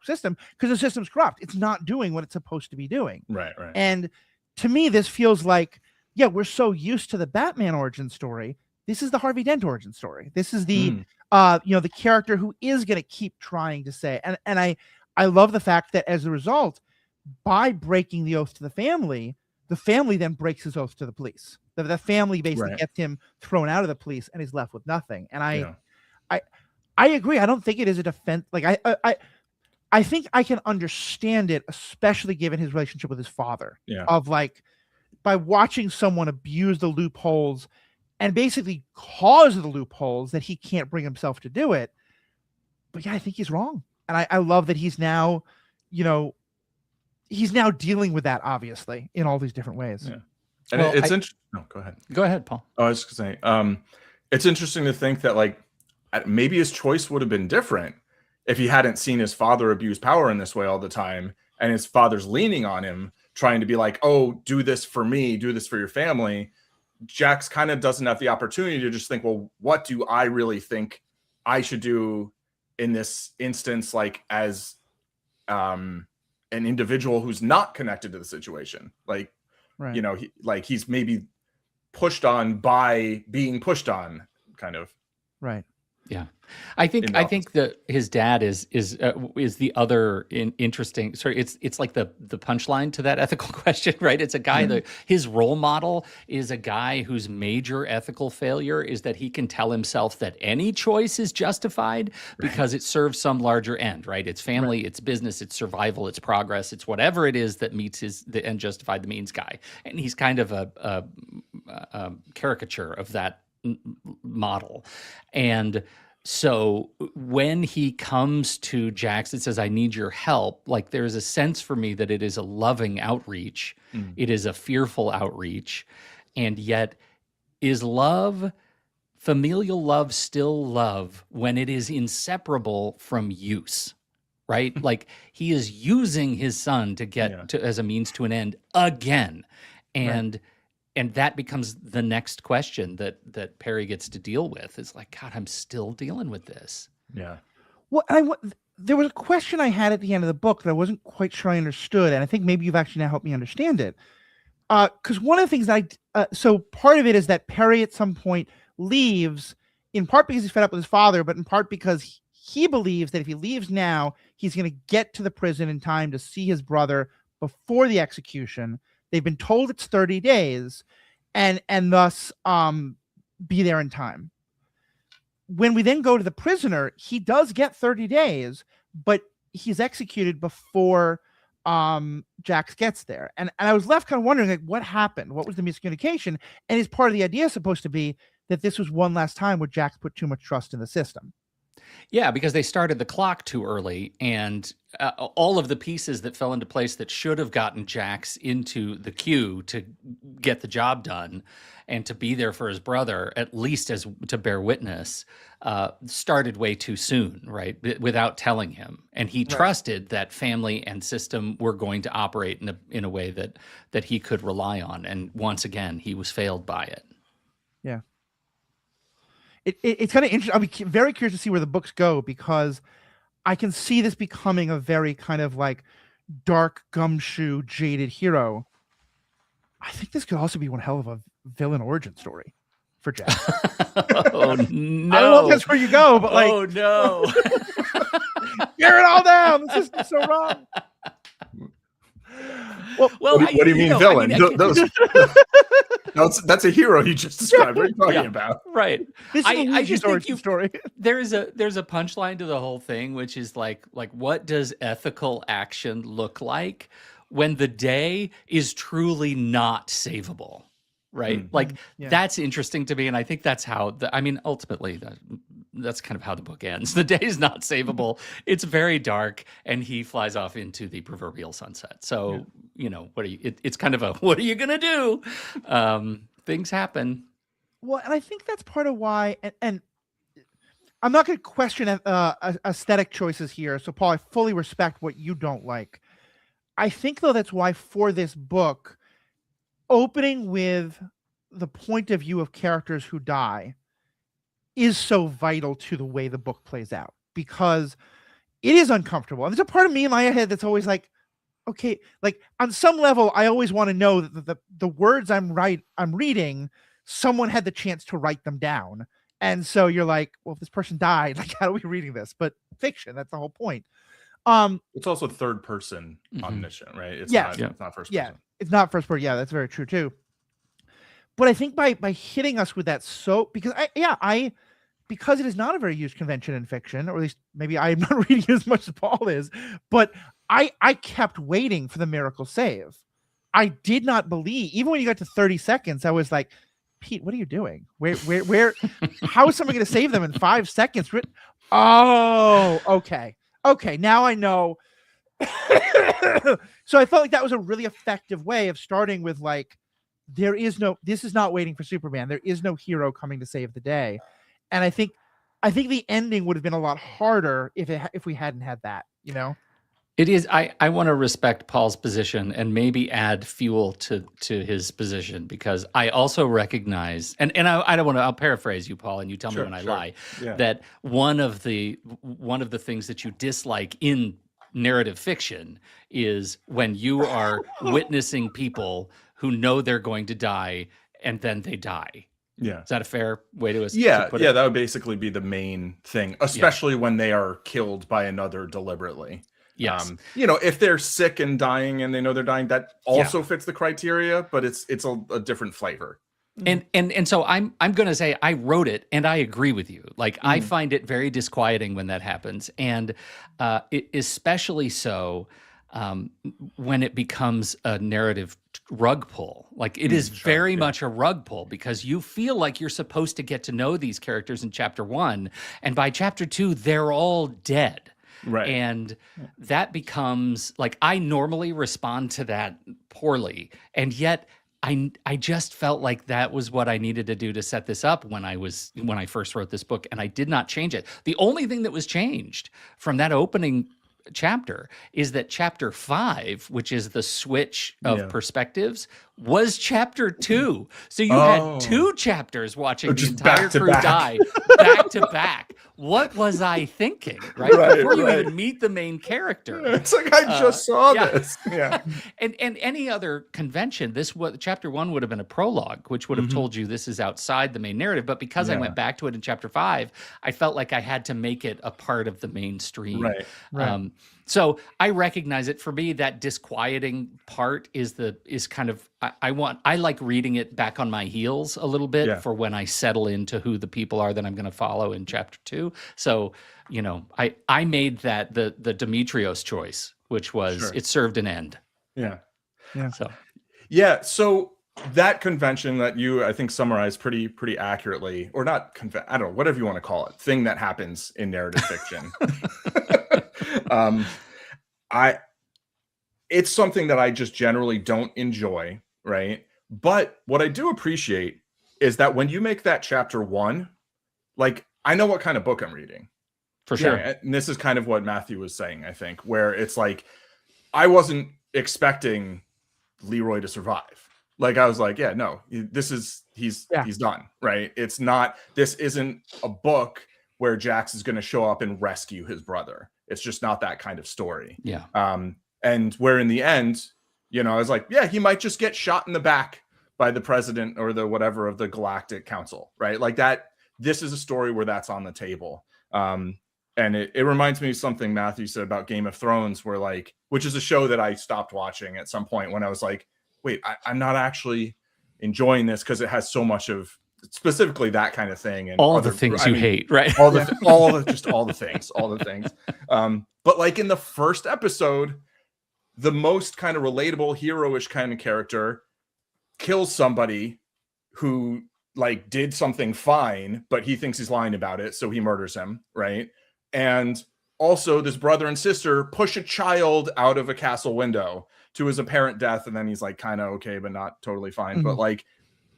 Speaker 1: system, because the system's corrupt. It's not doing what it's supposed to be doing.
Speaker 3: Right.
Speaker 1: And to me, this feels like, we're so used to the Batman origin story. This is the Harvey Dent origin story. This is the the character who is going to keep trying to say, and I love the fact that as a result, by breaking the oath to the family then breaks his oath to the police. The family basically gets him thrown out of the police, and he's left with nothing. And I agree. I don't think it is a defense. I think I can understand it, especially given his relationship with his father.
Speaker 3: Yeah.
Speaker 1: Of like, by watching someone abuse the loopholes and basically cause the loopholes that he can't bring himself to do it. But yeah, I think he's wrong. And I love that he's now, he's now dealing with that, obviously, in all these different ways.
Speaker 3: Yeah. And
Speaker 2: Well,
Speaker 3: it's interesting. No, go ahead.
Speaker 2: Go ahead, Paul.
Speaker 3: Oh, I was just gonna say, it's interesting to think that like maybe his choice would have been different if he hadn't seen his father abuse power in this way all the time, and his father's leaning on him, trying to be like, oh, do this for me, do this for your family. Jax kind of doesn't have the opportunity to just think, well, what do I really think I should do in this instance, like as an individual who's not connected to the situation. Like, right. He's maybe pushed on by being pushed on, kind of.
Speaker 1: Right.
Speaker 2: Yeah, I think that his dad is the other interesting. Sorry, it's like the punchline to that ethical question, right? It's a guy that his role model is a guy whose major ethical failure is that he can tell himself that any choice is justified because it serves some larger end, right? It's family, it's business, it's survival, it's progress, it's whatever it is that meets the end justified the means guy, and he's kind of a caricature of that model. And so when he comes to Jax and says, I need your help, like there's a sense for me that it is a loving outreach. It is a fearful outreach. And yet is love, familial love, still love when it is inseparable from use, right? Like he is using his son to get to as a means to an end again. And that becomes the next question that Perry gets to deal with. Is like, God, I'm still dealing with this.
Speaker 3: Yeah.
Speaker 1: Well, there was a question I had at the end of the book that I wasn't quite sure I understood, and I think maybe you've actually now helped me understand it. Because one of the things that so part of it is that Perry at some point leaves, in part because he's fed up with his father, but in part because he believes that if he leaves now, he's going to get to the prison in time to see his brother before the execution. They've been told it's 30 days and thus be there in time. When we then go to the prisoner, he does get 30 days, but he's executed before Jax gets there. And I was left kind of wondering, like, what happened? What was the miscommunication? And is part of the idea supposed to be that this was one last time where Jax put too much trust in the system?
Speaker 2: Yeah, because they started the clock too early, and all of the pieces that fell into place that should have gotten Jax into the queue to get the job done and to be there for his brother, at least as to bear witness, started way too soon, right? Without telling him, and he trusted that family and system were going to operate in a way that he could rely on, and once again, he was failed by it.
Speaker 1: Yeah. It's kind of interesting. I'm very curious to see where the books go, because I can see this becoming a very kind of like dark, gumshoe, jaded hero. I think this could also be one hell of a villain origin story for Jack.
Speaker 2: Oh no!
Speaker 1: I don't know if that's where you go, but like,
Speaker 2: oh no!
Speaker 1: tear it all down. This is so wrong.
Speaker 3: Well, what do you mean villain? That's a hero you just described. What are you talking about?
Speaker 2: Right.
Speaker 1: I just think story.
Speaker 2: There's a punchline to the whole thing, which is like what does ethical action look like when the day is truly not savable? Right. That's interesting to me. And I think that's how ultimately that's kind of how the book ends. The day is not savable. It's very dark, and he flies off into the proverbial sunset. So, it's kind of what are you going to do? Things happen.
Speaker 1: Well, and I think that's part of why, and I'm not going to question aesthetic choices here. So, Paul, I fully respect what you don't like. I think, though, that's why for this book, opening with the point of view of characters who die is so vital to the way the book plays out, because it is uncomfortable. And there's a part of me in my head that's always like, okay, like on some level, I always want to know that the words I'm reading, someone had the chance to write them down. And so you're like, well, if this person died, like, how are we reading this? But fiction, that's the whole point.
Speaker 3: It's also third person omniscient, right? It's not first person.
Speaker 1: Yeah, it's not first person. Yeah, that's very true too. But I think by hitting us with that, because because it is not a very used convention in fiction, or at least maybe I am not reading as much as Paul is, but I kept waiting for the miracle save. I did not believe, even when you got to 30 seconds, I was like, Pete, what are you doing? Where, how is someone going to save them in 5 seconds? Oh, okay. Okay, now I know. So I felt like that was a really effective way of starting with like, this is not waiting for Superman. There is no hero coming to save the day. And I think the ending would have been a lot harder if we hadn't had that, you know?
Speaker 2: It is. I want to respect Paul's position and maybe add fuel to his position, because I also recognize, and I don't want to, I'll paraphrase you, Paul, and you tell me when I lie, that one of the things that you dislike in narrative fiction is when you are witnessing people who know they're going to die and then they die.
Speaker 3: Yeah.
Speaker 2: Is that a fair way to put it?
Speaker 3: Yeah, that would basically be the main thing, especially when they are killed by another deliberately.
Speaker 2: Yes.
Speaker 3: If they're sick and dying and they know they're dying, that also fits the criteria, but it's a different flavor.
Speaker 2: And so I'm going to say I wrote it and I agree with you. Like I find it very disquieting when that happens, and especially so when it becomes a narrative rug pull. Like it is very much a rug pull, because you feel like you're supposed to get to know these characters in chapter 1, and by chapter 2 they're all dead.
Speaker 3: Right.
Speaker 2: And that becomes like, I normally respond to that poorly, and yet I just felt like that was what I needed to do to set this up when I first wrote this book, and I did not change it. The only thing that was changed from that opening chapter is that chapter 5, which is the switch of perspectives, was chapter 2. So you had 2 chapters watching the entire crew die back to back. What was I thinking, right? Before you even meet the main character.
Speaker 3: It's like, I just saw this. Yeah.
Speaker 2: And any other convention, chapter 1 would have been a prologue, which would have told you this is outside the main narrative. But because I went back to it in chapter 5, I felt like I had to make it a part of the mainstream.
Speaker 3: Right.
Speaker 2: So I recognize it. For me, that disquieting part is kind of, I like reading it back on my heels a little bit for when I settle into who the people are that I'm going to follow in chapter 2. So, I made that the Demetrios choice, which was it served an end.
Speaker 3: Yeah.
Speaker 2: So
Speaker 3: that convention that you, I think, summarized pretty accurately, or not, I don't know, whatever you want to call it, thing that happens in narrative fiction. It's something that I just generally don't enjoy, right? But what I do appreciate is that when you make that chapter 1, like, I know what kind of book I'm reading.
Speaker 2: For sure.
Speaker 3: And this is kind of what Matthew was saying, I think, where it's like, I wasn't expecting Leroy to survive. Like, I was like, he's done, right? This isn't a book where Jax is going to show up and rescue his brother. It's just not that kind of story.
Speaker 2: Yeah.
Speaker 3: And where in the end, I was like, he might just get shot in the back by the president or the whatever of the Galactic Council, right? Like that. This is a story where that's on the table. And it reminds me of something Matthew said about Game of Thrones, which is a show that I stopped watching at some point when I was like, wait, I'm not actually enjoying this because it has so much of specifically that kind of thing. And
Speaker 2: all the things you hate, right?
Speaker 3: all the things. But like in the first episode, the most kind of relatable, heroish kind of character kills somebody who like did something fine, but he thinks he's lying about it, so he murders him, right? And also this brother and sister push a child out of a castle window to his apparent death, and then he's like kind of okay, but not totally fine. But like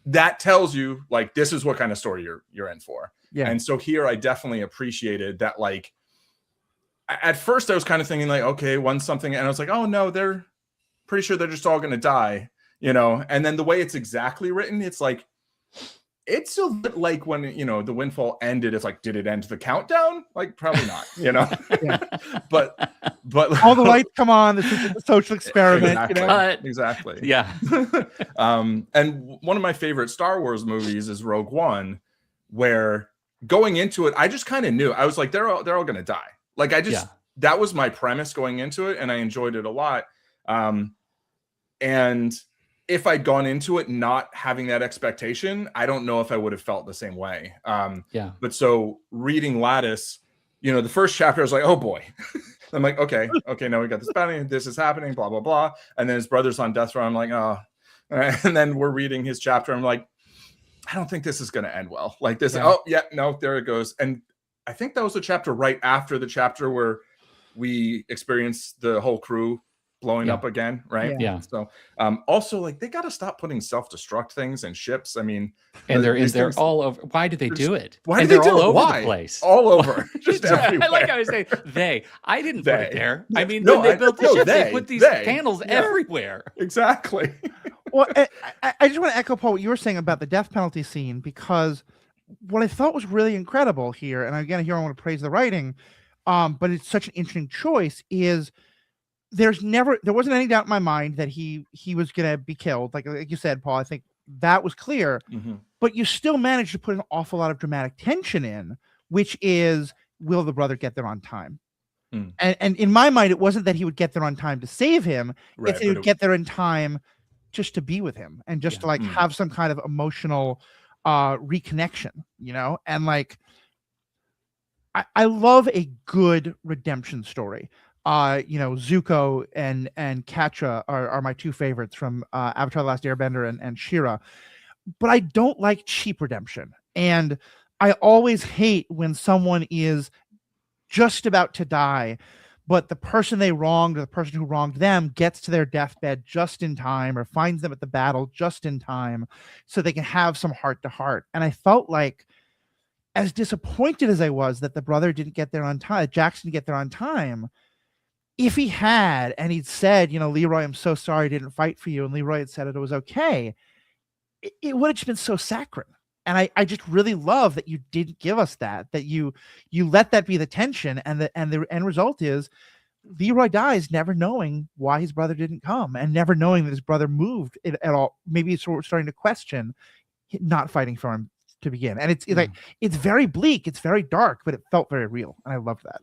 Speaker 3: that tells you like this is what kind of story you're in for. Yeah. And so here I definitely appreciated that. Like at first I was kind of thinking like, okay, one's something, and I was like, oh no, they're pretty sure they're just all gonna die, and then the way it's exactly written, it's like it's a bit like when the Windfall ended. It's like, did it end the countdown? Like probably not, but
Speaker 1: all the lights come on. This is a social experiment.
Speaker 3: Exactly.
Speaker 2: Yeah.
Speaker 3: And one of my favorite Star Wars movies is Rogue One, where going into it, I just kind of knew. I was like, they're all gonna die. Like that was my premise going into it, and I enjoyed it a lot. And if I'd gone into it not having that expectation, I don't know if I would have felt the same way. But so reading Lattice, you know, the first chapter I was like, oh boy. I'm like, okay, now we got this bounty, this is happening, blah, blah, blah. And then his brother's on death row. I'm like, oh. And then we're reading his chapter. I'm like, I don't think this is going to end well. Like this, oh yeah, no, there it goes. And I think that was the chapter right after the chapter where we experienced the whole crew blowing up again, right?
Speaker 2: Yeah.
Speaker 3: So also, like, they got to stop putting self-destruct things in ships. I mean,
Speaker 2: and they're all over. Why did they do it?
Speaker 3: Why did they do
Speaker 2: all
Speaker 3: it?
Speaker 2: over
Speaker 3: Why?
Speaker 2: the place?
Speaker 3: All over. Just everywhere.
Speaker 2: I like how I say they. I didn't put it there. I mean,
Speaker 3: No,
Speaker 2: when they built the ship, they put these
Speaker 3: they.
Speaker 2: panels everywhere.
Speaker 3: Exactly.
Speaker 1: Well, I just want to echo, Paul, what you were saying about the death penalty scene, because what I thought was really incredible here, and again, here I want to praise the writing, but it's such an interesting choice, is there wasn't any doubt in my mind that he was going to be killed. Like you said, Paul, I think that was clear, but you still managed to put an awful lot of dramatic tension in, which is, will the brother get there on time? And in my mind, it wasn't that he would get there on time to save him. It's that he would get there in time just to be with him and just to like have some kind of emotional reconnection, you know? And like, I love a good redemption story. You know, Zuko and Katra are my two favorites from Avatar: The Last Airbender and She-Ra. But I don't like cheap redemption. And I always hate when someone is just about to die, but the person they wronged or the person who wronged them gets to their deathbed just in time or finds them at the battle just in time so they can have some heart-to-heart. And I felt like, as disappointed as I was that the brother didn't get there on time, Jackson didn't get there on time, if he had, and he'd said, you know, Leroy, I'm so sorry I didn't fight for you, and Leroy had said it was okay, it would have just been so saccharine. And I just really love that you didn't give us that you let that be the tension, and the end result is Leroy dies never knowing why his brother didn't come, and never knowing that his brother moved at all. Maybe it's starting to question not fighting for him to begin. And it's like, it's very bleak, it's very dark, but it felt very real. And I loved that.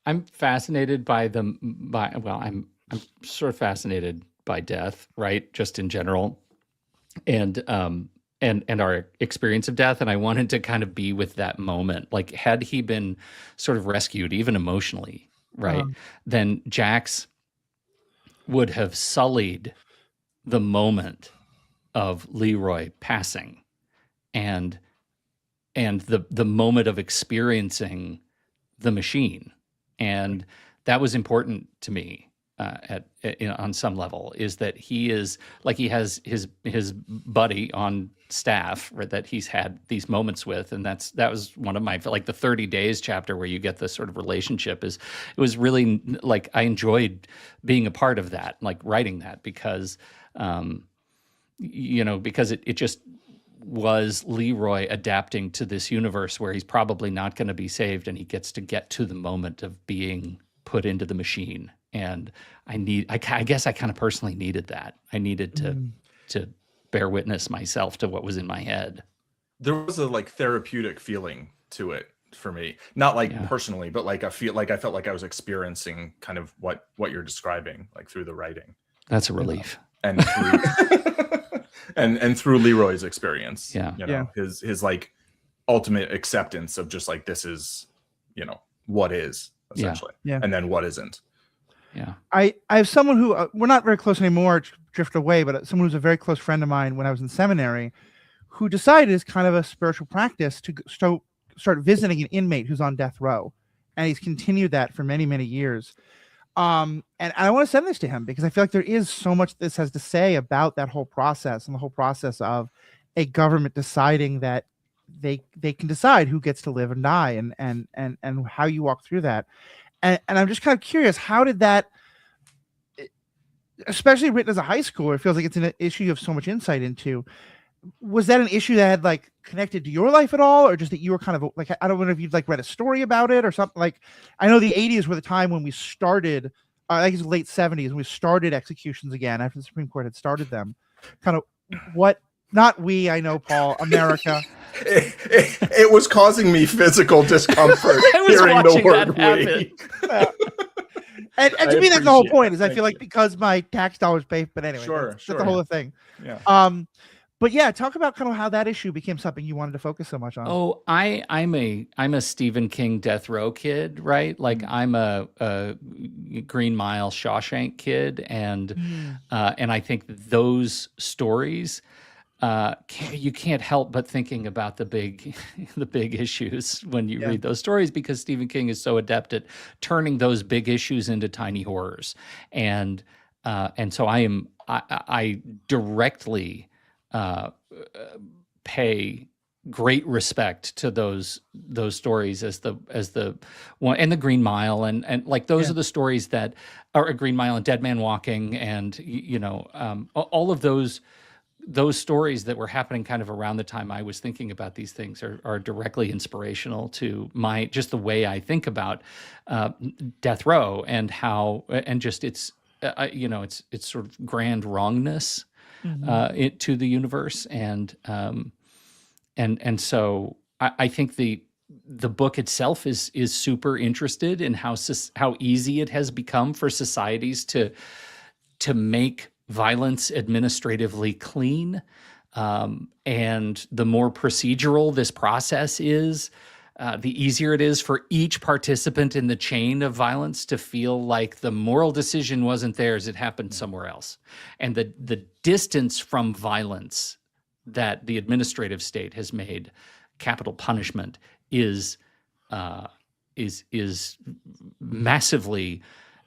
Speaker 2: I'm fascinated by I'm sort of fascinated by death, right? Just in general. And our experience of death. And I wanted to kind of be with that moment. Like, had he been sort of rescued, even emotionally, right? Then Jax would have sullied the moment of Leroy passing and the moment of experiencing the machine. And that was important to me. On some level, is that he is like, he has his buddy on staff, right, that he's had these moments with, and that was one of my, like, the 30 days chapter where you get this sort of relationship it was really like, I enjoyed being a part of that, like writing that, because you know, because it just was Leroy adapting to this universe where he's probably not going to be saved, and he gets to get to the moment of being put into the machine. And I guess I kind of personally needed that. I needed to bear witness myself to what was in my head.
Speaker 3: There was a like therapeutic feeling to it for me, not like personally, but like I felt like I was experiencing kind of what you're describing, like through the writing.
Speaker 2: That's a relief.
Speaker 3: And through and through Leroy's experience,
Speaker 2: you
Speaker 3: know, his like ultimate acceptance of just like, this is, you know, what is essentially, and then what isn't.
Speaker 2: Yeah,
Speaker 1: I have someone who we're not very close anymore, drifted away, but someone who's a very close friend of mine when I was in seminary, who decided as kind of a spiritual practice to start visiting an inmate who's on death row, and he's continued that for many, many years. And I want to send this to him because I feel like there is so much this has to say about that whole process, and the whole process of a government deciding that they can decide who gets to live and die, and how you walk through that. And I'm just kind of curious, how did that, especially written as a high schooler, it feels like it's an issue you have so much insight into. Was that an issue that had like connected to your life at all, or just that you were kind of like, I don't know if you've like read a story about it or something? Like, I know the 80s were the time when we started, I think it was late 70s, when we started executions again after the Supreme Court had started them. Kind of not we, I know, Paul, America.
Speaker 3: It was causing me physical discomfort hearing the word we.
Speaker 1: And
Speaker 3: I
Speaker 1: to me, that's the whole
Speaker 3: appreciate
Speaker 1: point.
Speaker 3: that.
Speaker 1: Is I
Speaker 3: Thank
Speaker 1: feel like
Speaker 3: you.
Speaker 1: because my tax dollars pay. But anyway,
Speaker 3: Sure,
Speaker 1: that's
Speaker 3: sure.
Speaker 1: the whole thing.
Speaker 3: Yeah.
Speaker 1: But yeah, talk about kind of how that issue became something you wanted to focus so much on.
Speaker 2: Oh, I'm a Stephen King death row kid, right? Like I'm a Green Mile Shawshank kid, and I think those stories, you can't help but thinking about the big the big issues when you read those stories, because Stephen King is so adept at turning those big issues into tiny horrors, and so I directly pay great respect to those stories as the one, and the Green Mile, and like those are the stories that are a Green Mile and Dead Man Walking, and all of those stories that were happening kind of around the time I was thinking about these things are directly inspirational to just the way I think about death row, and how, and just its it's sort of grand wrongness to the universe, and so I think the book itself is super interested in how easy it has become for societies to make violence administratively clean, and the more procedural this process is, the easier it is for each participant in the chain of violence to feel like the moral decision wasn't theirs, it happened somewhere else, and the distance from violence that the administrative state has made capital punishment is massively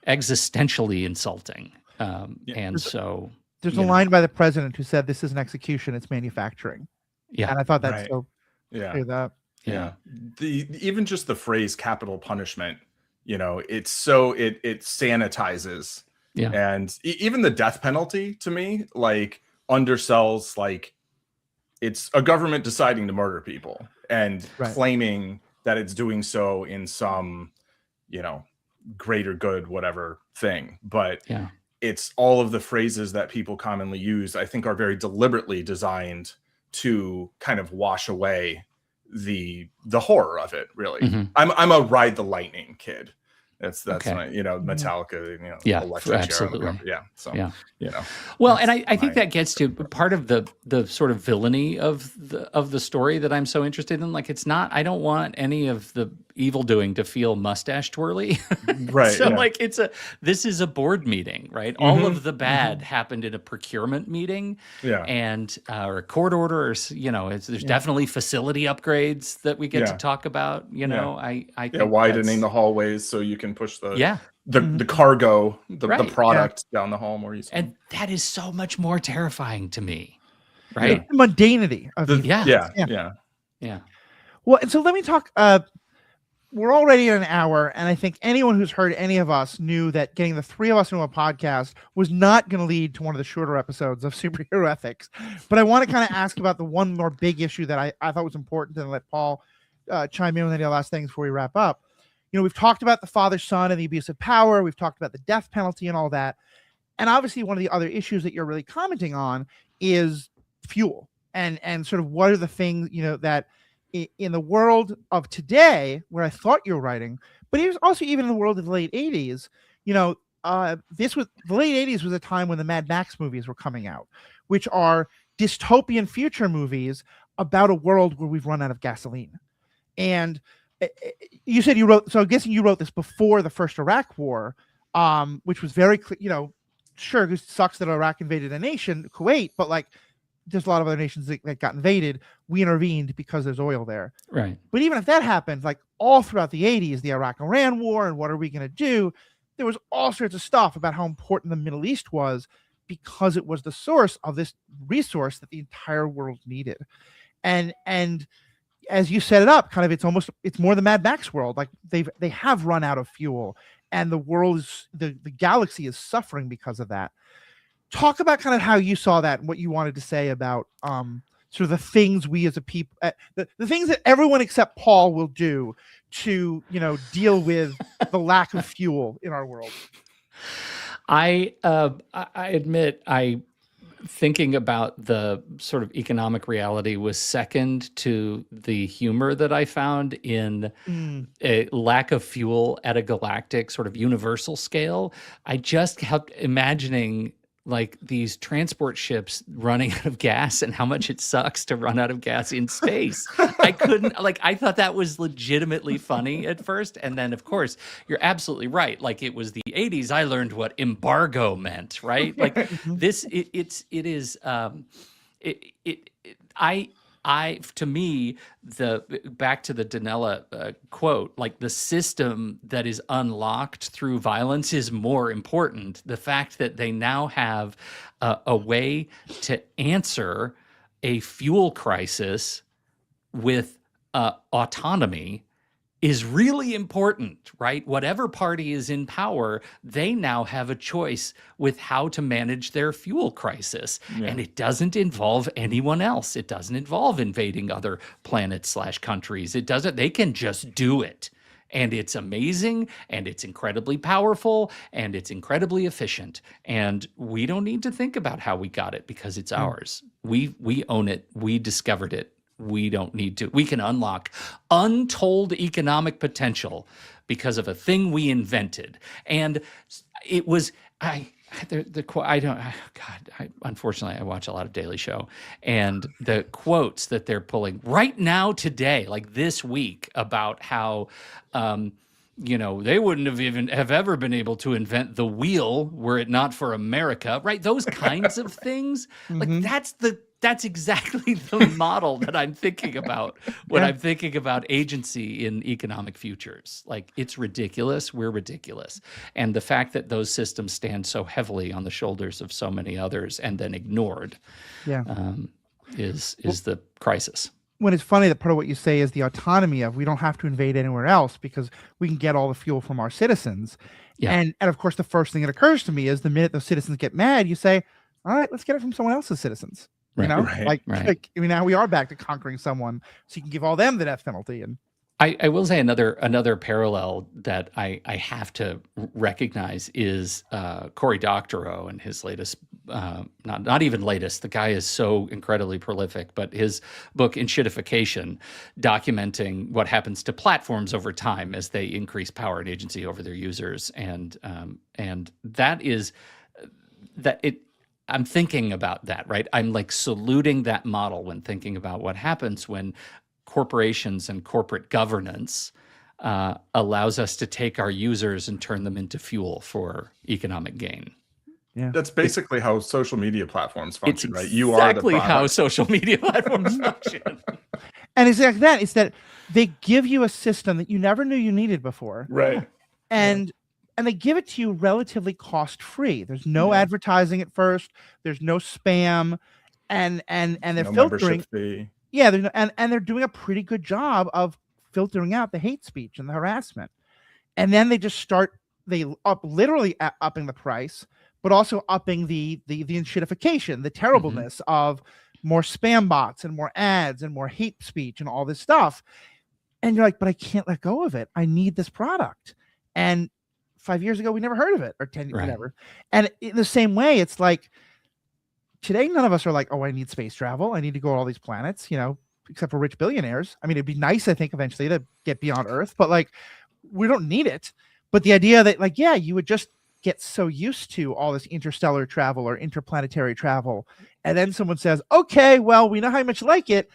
Speaker 2: existentially insulting. And so
Speaker 1: there's a line by the president who said, "This is an execution; it's manufacturing."
Speaker 2: Yeah,
Speaker 1: and I thought that's so.
Speaker 3: Yeah,
Speaker 1: hear that.
Speaker 3: Yeah. Even just the phrase capital punishment, it's so it sanitizes.
Speaker 2: Yeah.
Speaker 3: And even the death penalty, to me, like, undersells, like, it's a government deciding to murder people and claiming that it's doing so in some, greater good, whatever thing. But it's all of the phrases that people commonly use, I think, are very deliberately designed to kind of wash away the horror of it, really. I'm a Ride the Lightning kid. That's my, Metallica, electric
Speaker 2: absolutely.
Speaker 3: chair. So,
Speaker 2: Well, and I think that gets to part of the sort of villainy of the story that I'm so interested in. Like, it's not, I don't want any of the evil doing to feel mustache twirly.
Speaker 3: Right.
Speaker 2: So like, this is a board meeting, right? All of the bad happened in a procurement meeting, and or a court order, or there's definitely facility upgrades that we get to talk about. I think
Speaker 3: widening the hallways so you can push the
Speaker 2: the
Speaker 3: cargo, the product down the hall more easily.
Speaker 2: And that is so much more terrifying to me, right?
Speaker 1: The mundanity of
Speaker 2: Yeah.
Speaker 1: Well, and so let me talk. We're already at an hour, and I think anyone who's heard any of us knew that getting the three of us into a podcast was not going to lead to one of the shorter episodes of Superhero Ethics. But I want to kind of ask about the one more big issue that I thought was important, and let Paul chime in with any last things before we wrap up. We've talked about the father-son and the abuse of power. We've talked about the death penalty and all that. And obviously one of the other issues that you're really commenting on is fuel, and sort of what are the things, that in the world of today, where I thought you were writing, but it was also even in the world of the late 80s, the late 80s was a time when the Mad Max movies were coming out, which are dystopian future movies about a world where we've run out of gasoline. And you said you wrote, so I'm guessing you wrote this before the first Iraq war, which was very clear, sure, it sucks that Iraq invaded a nation, Kuwait, but like, there's a lot of other nations that got invaded. We intervened because there's oil there.
Speaker 2: Right.
Speaker 1: But even if that happened, like all throughout the 80s, the Iraq-Iran war and what are we going to do, there was all sorts of stuff about how important the Middle East was, because it was the source of this resource that the entire world needed. And as you set it up, kind of, it's more the Mad Max world. Like they have run out of fuel, and the world is, the galaxy is suffering because of that. Talk about kind of how you saw that and what you wanted to say about sort of the things we as a people, the things that everyone except Paul will do to, deal with the lack of fuel in our world.
Speaker 2: I admit thinking about the sort of economic reality was second to the humor that I found in a lack of fuel at a galactic sort of universal scale. I just kept imagining like these transport ships running out of gas and how much it sucks to run out of gas in space. I couldn't, like, I thought that was legitimately funny at first. And then, of course, you're absolutely right. Like, it was the 80s. I learned what embargo meant, right? Like, this, it is, to me, back to the Donella quote, like the system that is unlocked through violence is more important. The fact that they now have a way to answer a fuel crisis with autonomy is really important, right? Whatever party is in power, they now have a choice with how to manage their fuel crisis. Yeah. And it doesn't involve anyone else. It doesn't involve invading other planets/countries. It doesn't, they can just do it. And it's amazing, and it's incredibly powerful, and it's incredibly efficient. And we don't need to think about how we got it because it's ours. We own it. We discovered it. We don't need to. We can unlock untold economic potential because of a thing we invented. And it was, unfortunately, I watch a lot of Daily Show, and the quotes that they're pulling right now today, like this week, about how, they wouldn't have ever been able to invent the wheel were it not for America, right? Those kinds of things. Like that's exactly the model that I'm thinking about when I'm thinking about agency in economic futures. Like, it's ridiculous. We're ridiculous. And the fact that those systems stand so heavily on the shoulders of so many others and then ignored is the crisis.
Speaker 1: When it's funny that part of what you say is the autonomy of we don't have to invade anywhere else because we can get all the fuel from our citizens. Yeah. And of course, the first thing that occurs to me is the minute those citizens get mad, you say, all right, let's get it from someone else's citizens. Right, like, I mean, now we are back to conquering someone, so you can give all them the death penalty. And
Speaker 2: I will say another parallel that I have to recognize is Cory Doctorow and his latest, not even latest. The guy is so incredibly prolific, but his book Enshittification, documenting what happens to platforms over time as they increase power and agency over their users, and that is that it. I'm thinking about that, right? I'm like saluting that model when thinking about what happens when corporations and corporate governance allows us to take our users and turn them into fuel for economic gain.
Speaker 3: Yeah, that's basically how social media platforms function, right?
Speaker 2: You are exactly how social media platforms function.
Speaker 1: And exactly that is that they give you a system that you never knew you needed before,
Speaker 3: right?
Speaker 1: And they give it to you relatively cost-free. There's no advertising at first. There's no spam, and they're filtering. Fee. Yeah, and they're doing a pretty good job of filtering out the hate speech and the harassment. And then they just start literally upping the price, but also upping the enshittification, the terribleness of more spam bots and more ads and more hate speech and all this stuff. And you're like, but I can't let go of it. I need this product. And 5 years ago, we never heard of it, or 10 years, whatever. And in the same way, it's like today, none of us are like, oh, I need space travel. I need to go to all these planets, except for rich billionaires. I mean, it'd be nice, I think, eventually to get beyond Earth, but like, we don't need it. But the idea that like, you would just get so used to all this interstellar travel or interplanetary travel. And then someone says, okay, well, we know how much you like it.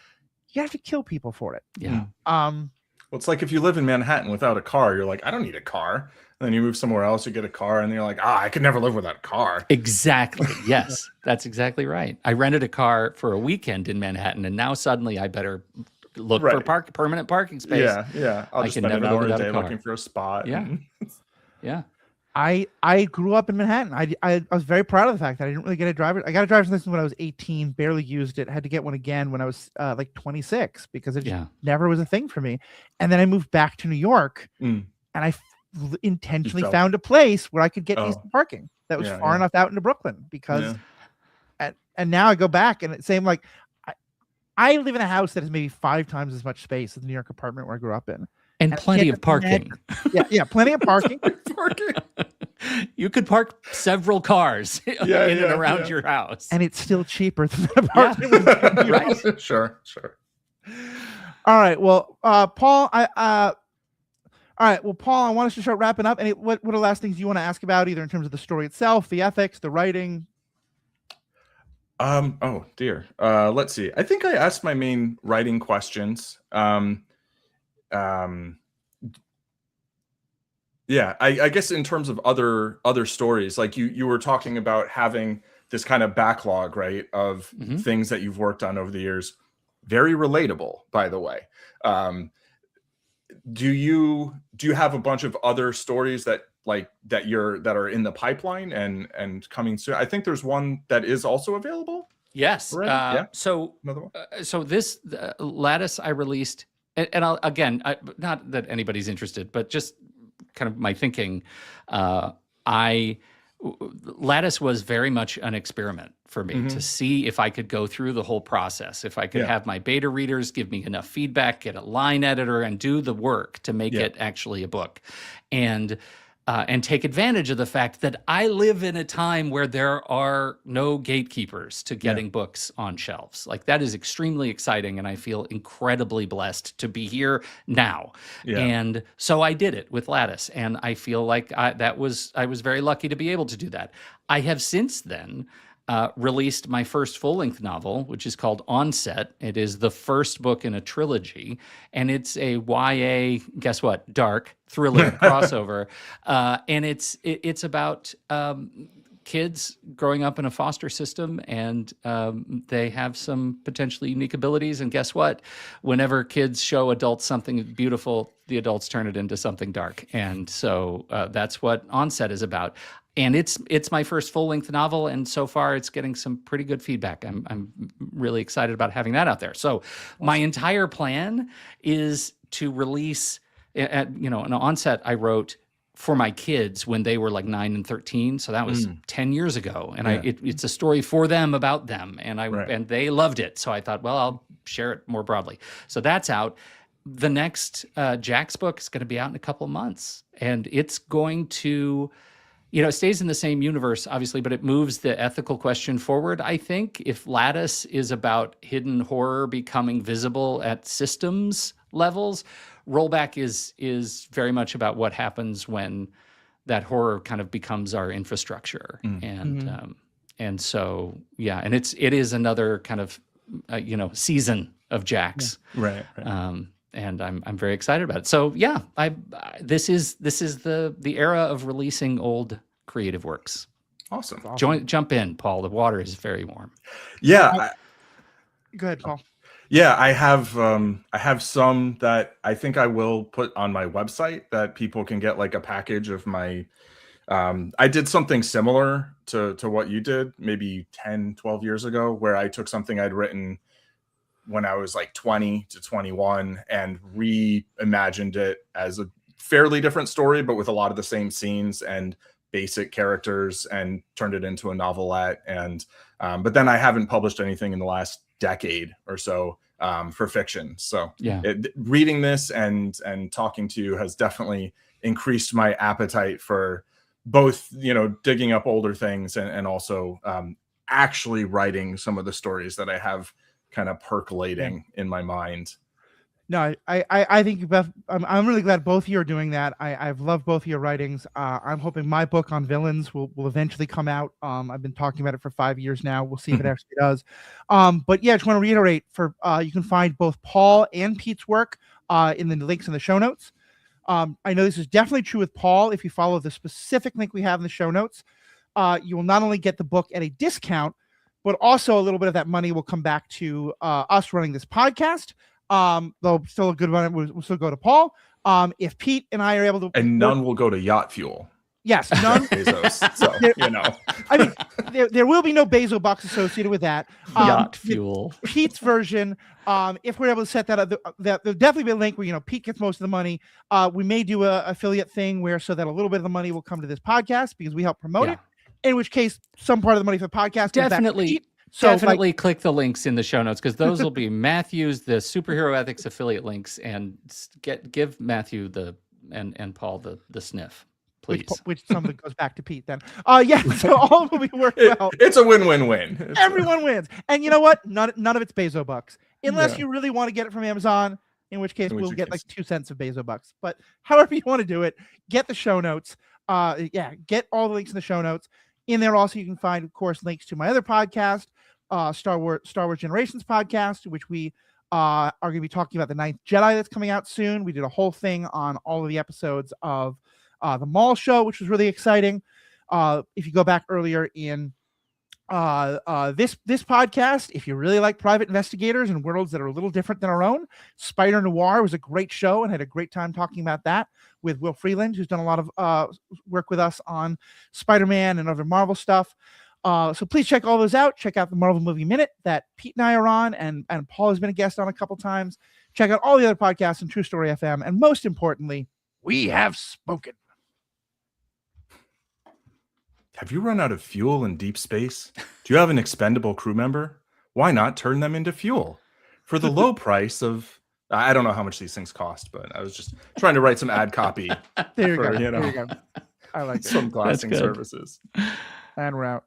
Speaker 1: You have to kill people for it.
Speaker 2: Yeah.
Speaker 3: Well, it's like if you live in Manhattan without a car, you're like, I don't need a car. And then you move somewhere else, you get a car, and you're like, I could never live without a car.
Speaker 2: Exactly. Yes, that's exactly right. I rented a car for a weekend in Manhattan, and now suddenly I better look for permanent parking space.
Speaker 3: Yeah. I'll just spend an hour a day looking for a spot.
Speaker 2: Yeah. Yeah.
Speaker 1: I grew up in Manhattan. I was very proud of the fact that I didn't really get a driver. I got a driver's license when I was 18, barely used it. Had to get one again when I was like 26 because it just never was a thing for me. And then I moved back to New York, and I intentionally found a place where I could get decent parking that was far enough out into Brooklyn because and now I go back and it's same like I live in a house that has maybe 5 times as much space as the New York apartment where I grew up in.
Speaker 2: And plenty of parking.
Speaker 1: Yeah, plenty of parking.
Speaker 2: You could park several cars in and around your house.
Speaker 1: And it's still cheaper than an apartment.
Speaker 2: Right.
Speaker 3: Sure.
Speaker 1: All right. Well, Paul, all right. Well, Paul, I want us to start wrapping up. And what are the last things you want to ask about, either in terms of the story itself, the ethics, the writing?
Speaker 3: Oh dear. Let's see. I think I asked my main writing questions. Yeah, I guess in terms of other stories, like you were talking about having this kind of backlog, right, of things that you've worked on over the years. Very relatable, by the way. Do you have a bunch of other stories that are in the pipeline and coming soon? I think there's one that is also available.
Speaker 2: Yes.
Speaker 3: Yeah.
Speaker 2: So
Speaker 3: Another one.
Speaker 2: So this Lattice I released, and I'll, again, not that anybody's interested, but just kind of my thinking. Lattice was very much an experiment for me to see if I could go through the whole process, if I could have my beta readers give me enough feedback, get a line editor, and do the work to make it actually a book, and take advantage of the fact that I live in a time where there are no gatekeepers to getting books on shelves. Like, that is extremely exciting, and I feel incredibly blessed to be here now. And so I did it with Lattice, and I feel like I was very lucky to be able to do that. I have since then released my first full-length novel, which is called Onset. It is the first book in a trilogy, and it's a YA, guess what, dark thriller crossover, and it's about kids growing up in a foster system, and they have some potentially unique abilities, and guess what? Whenever kids show adults something beautiful, the adults turn it into something dark, and so that's what Onset is about. And it's my first full-length novel, and so far it's getting some pretty good feedback. I'm really excited about having that out there. So my entire plan is to release, an Onset I wrote for my kids when they were like 9 and 13. So that was 10 years ago, and it's a story for them about them, and and they loved it. So I thought, well, I'll share it more broadly. So that's out. The next Jack's book is going to be out in a couple of months, and it's going to, it stays in the same universe, obviously, but it moves the ethical question forward. I think if Lattice is about hidden horror becoming visible at systems levels, Rollback is very much about what happens when that horror kind of becomes our infrastructure. And so, and it is another kind of, season of Jack's.
Speaker 3: Right.
Speaker 2: And I'm very excited about it. So this is the era of releasing old creative works.
Speaker 3: Awesome.
Speaker 2: Jump in, Paul. The water is very warm.
Speaker 3: Yeah.
Speaker 1: Go ahead, Paul.
Speaker 3: Yeah, I have some that I think I will put on my website that people can get, like a package of my. I did something similar to what you did maybe 10, 12 years ago, where I took something I'd written when I was like 20 to 21 and reimagined it as a fairly different story, but with a lot of the same scenes and basic characters, and turned it into a novelette. And but then I haven't published anything in the last decade or so for fiction. So reading this and talking to you has definitely increased my appetite for both, digging up older things and also actually writing some of the stories that I have kind of percolating in my mind.
Speaker 1: No, I think I'm really glad both of you are doing that. I've loved both of your writings. I'm hoping my book on villains will eventually come out. I've been talking about it for 5 years now. We'll see if it actually does. But yeah, I just want to reiterate, you can find both Paul and Pete's work in the links in the show notes. I know this is definitely true with Paul. If you follow the specific link we have in the show notes, you will not only get the book at a discount, but also a little bit of that money will come back to us running this podcast. Though still a good one will still go to Paul. If Pete and I are able to,
Speaker 3: and none will go to Yacht Fuel.
Speaker 1: Yes, none.
Speaker 3: Bezos, so
Speaker 1: I mean, there will be no Bezos box associated with that.
Speaker 2: Yacht Fuel.
Speaker 1: Pete's version. If we're able to set that up, there'll definitely be a link where Pete gets most of the money. We may do a affiliate thing so that a little bit of the money will come to this podcast because we help promote it. In which case, some part of the money for the podcast
Speaker 2: definitely. Definitely click the links in the show notes, because those will be Matthew's, the superhero ethics affiliate links, and give Matthew and Paul the sniff, please. Please.
Speaker 1: which some of it goes back to Pete then. Yeah, so all of it will work well.
Speaker 3: It's a win-win-win.
Speaker 1: Everyone wins. And you know what? None of it's Bezo bucks. Unless
Speaker 3: Yeah.
Speaker 1: you really want to get it from Amazon, in which case
Speaker 3: In which
Speaker 1: we'll get
Speaker 3: case.
Speaker 1: like 2 cents of Bezo bucks. But however you want to do it, get the show notes. Yeah, get all the links in the show notes. In there also you can find, of course, links to my other podcast, Star Wars Generations podcast, which we are going to be talking about the Ninth Jedi that's coming out soon. We did a whole thing on all of the episodes of the Mall show, which was really exciting. If you go back earlier in this podcast, if you really like private investigators and worlds that are a little different than our own, Spider Noir was a great show and had a great time talking about that with Will Freeland, who's done a lot of work with us on Spider-Man and other Marvel stuff. So please check all those out. Check out the Marvel Movie Minute that Pete and I are on, and Paul has been a guest on a couple times. Check out all the other podcasts on True Story FM, and most importantly, we have spoken.
Speaker 3: Have you run out of fuel in deep space? Do you have an expendable crew member? Why not turn them into fuel? For the low price of, I don't know how much these things cost, but I was just trying to write some ad copy.
Speaker 1: There you
Speaker 3: for,
Speaker 1: go.
Speaker 3: you know,
Speaker 1: There you go. I like it.
Speaker 3: some glassing
Speaker 2: good.
Speaker 3: services.
Speaker 1: And we're out.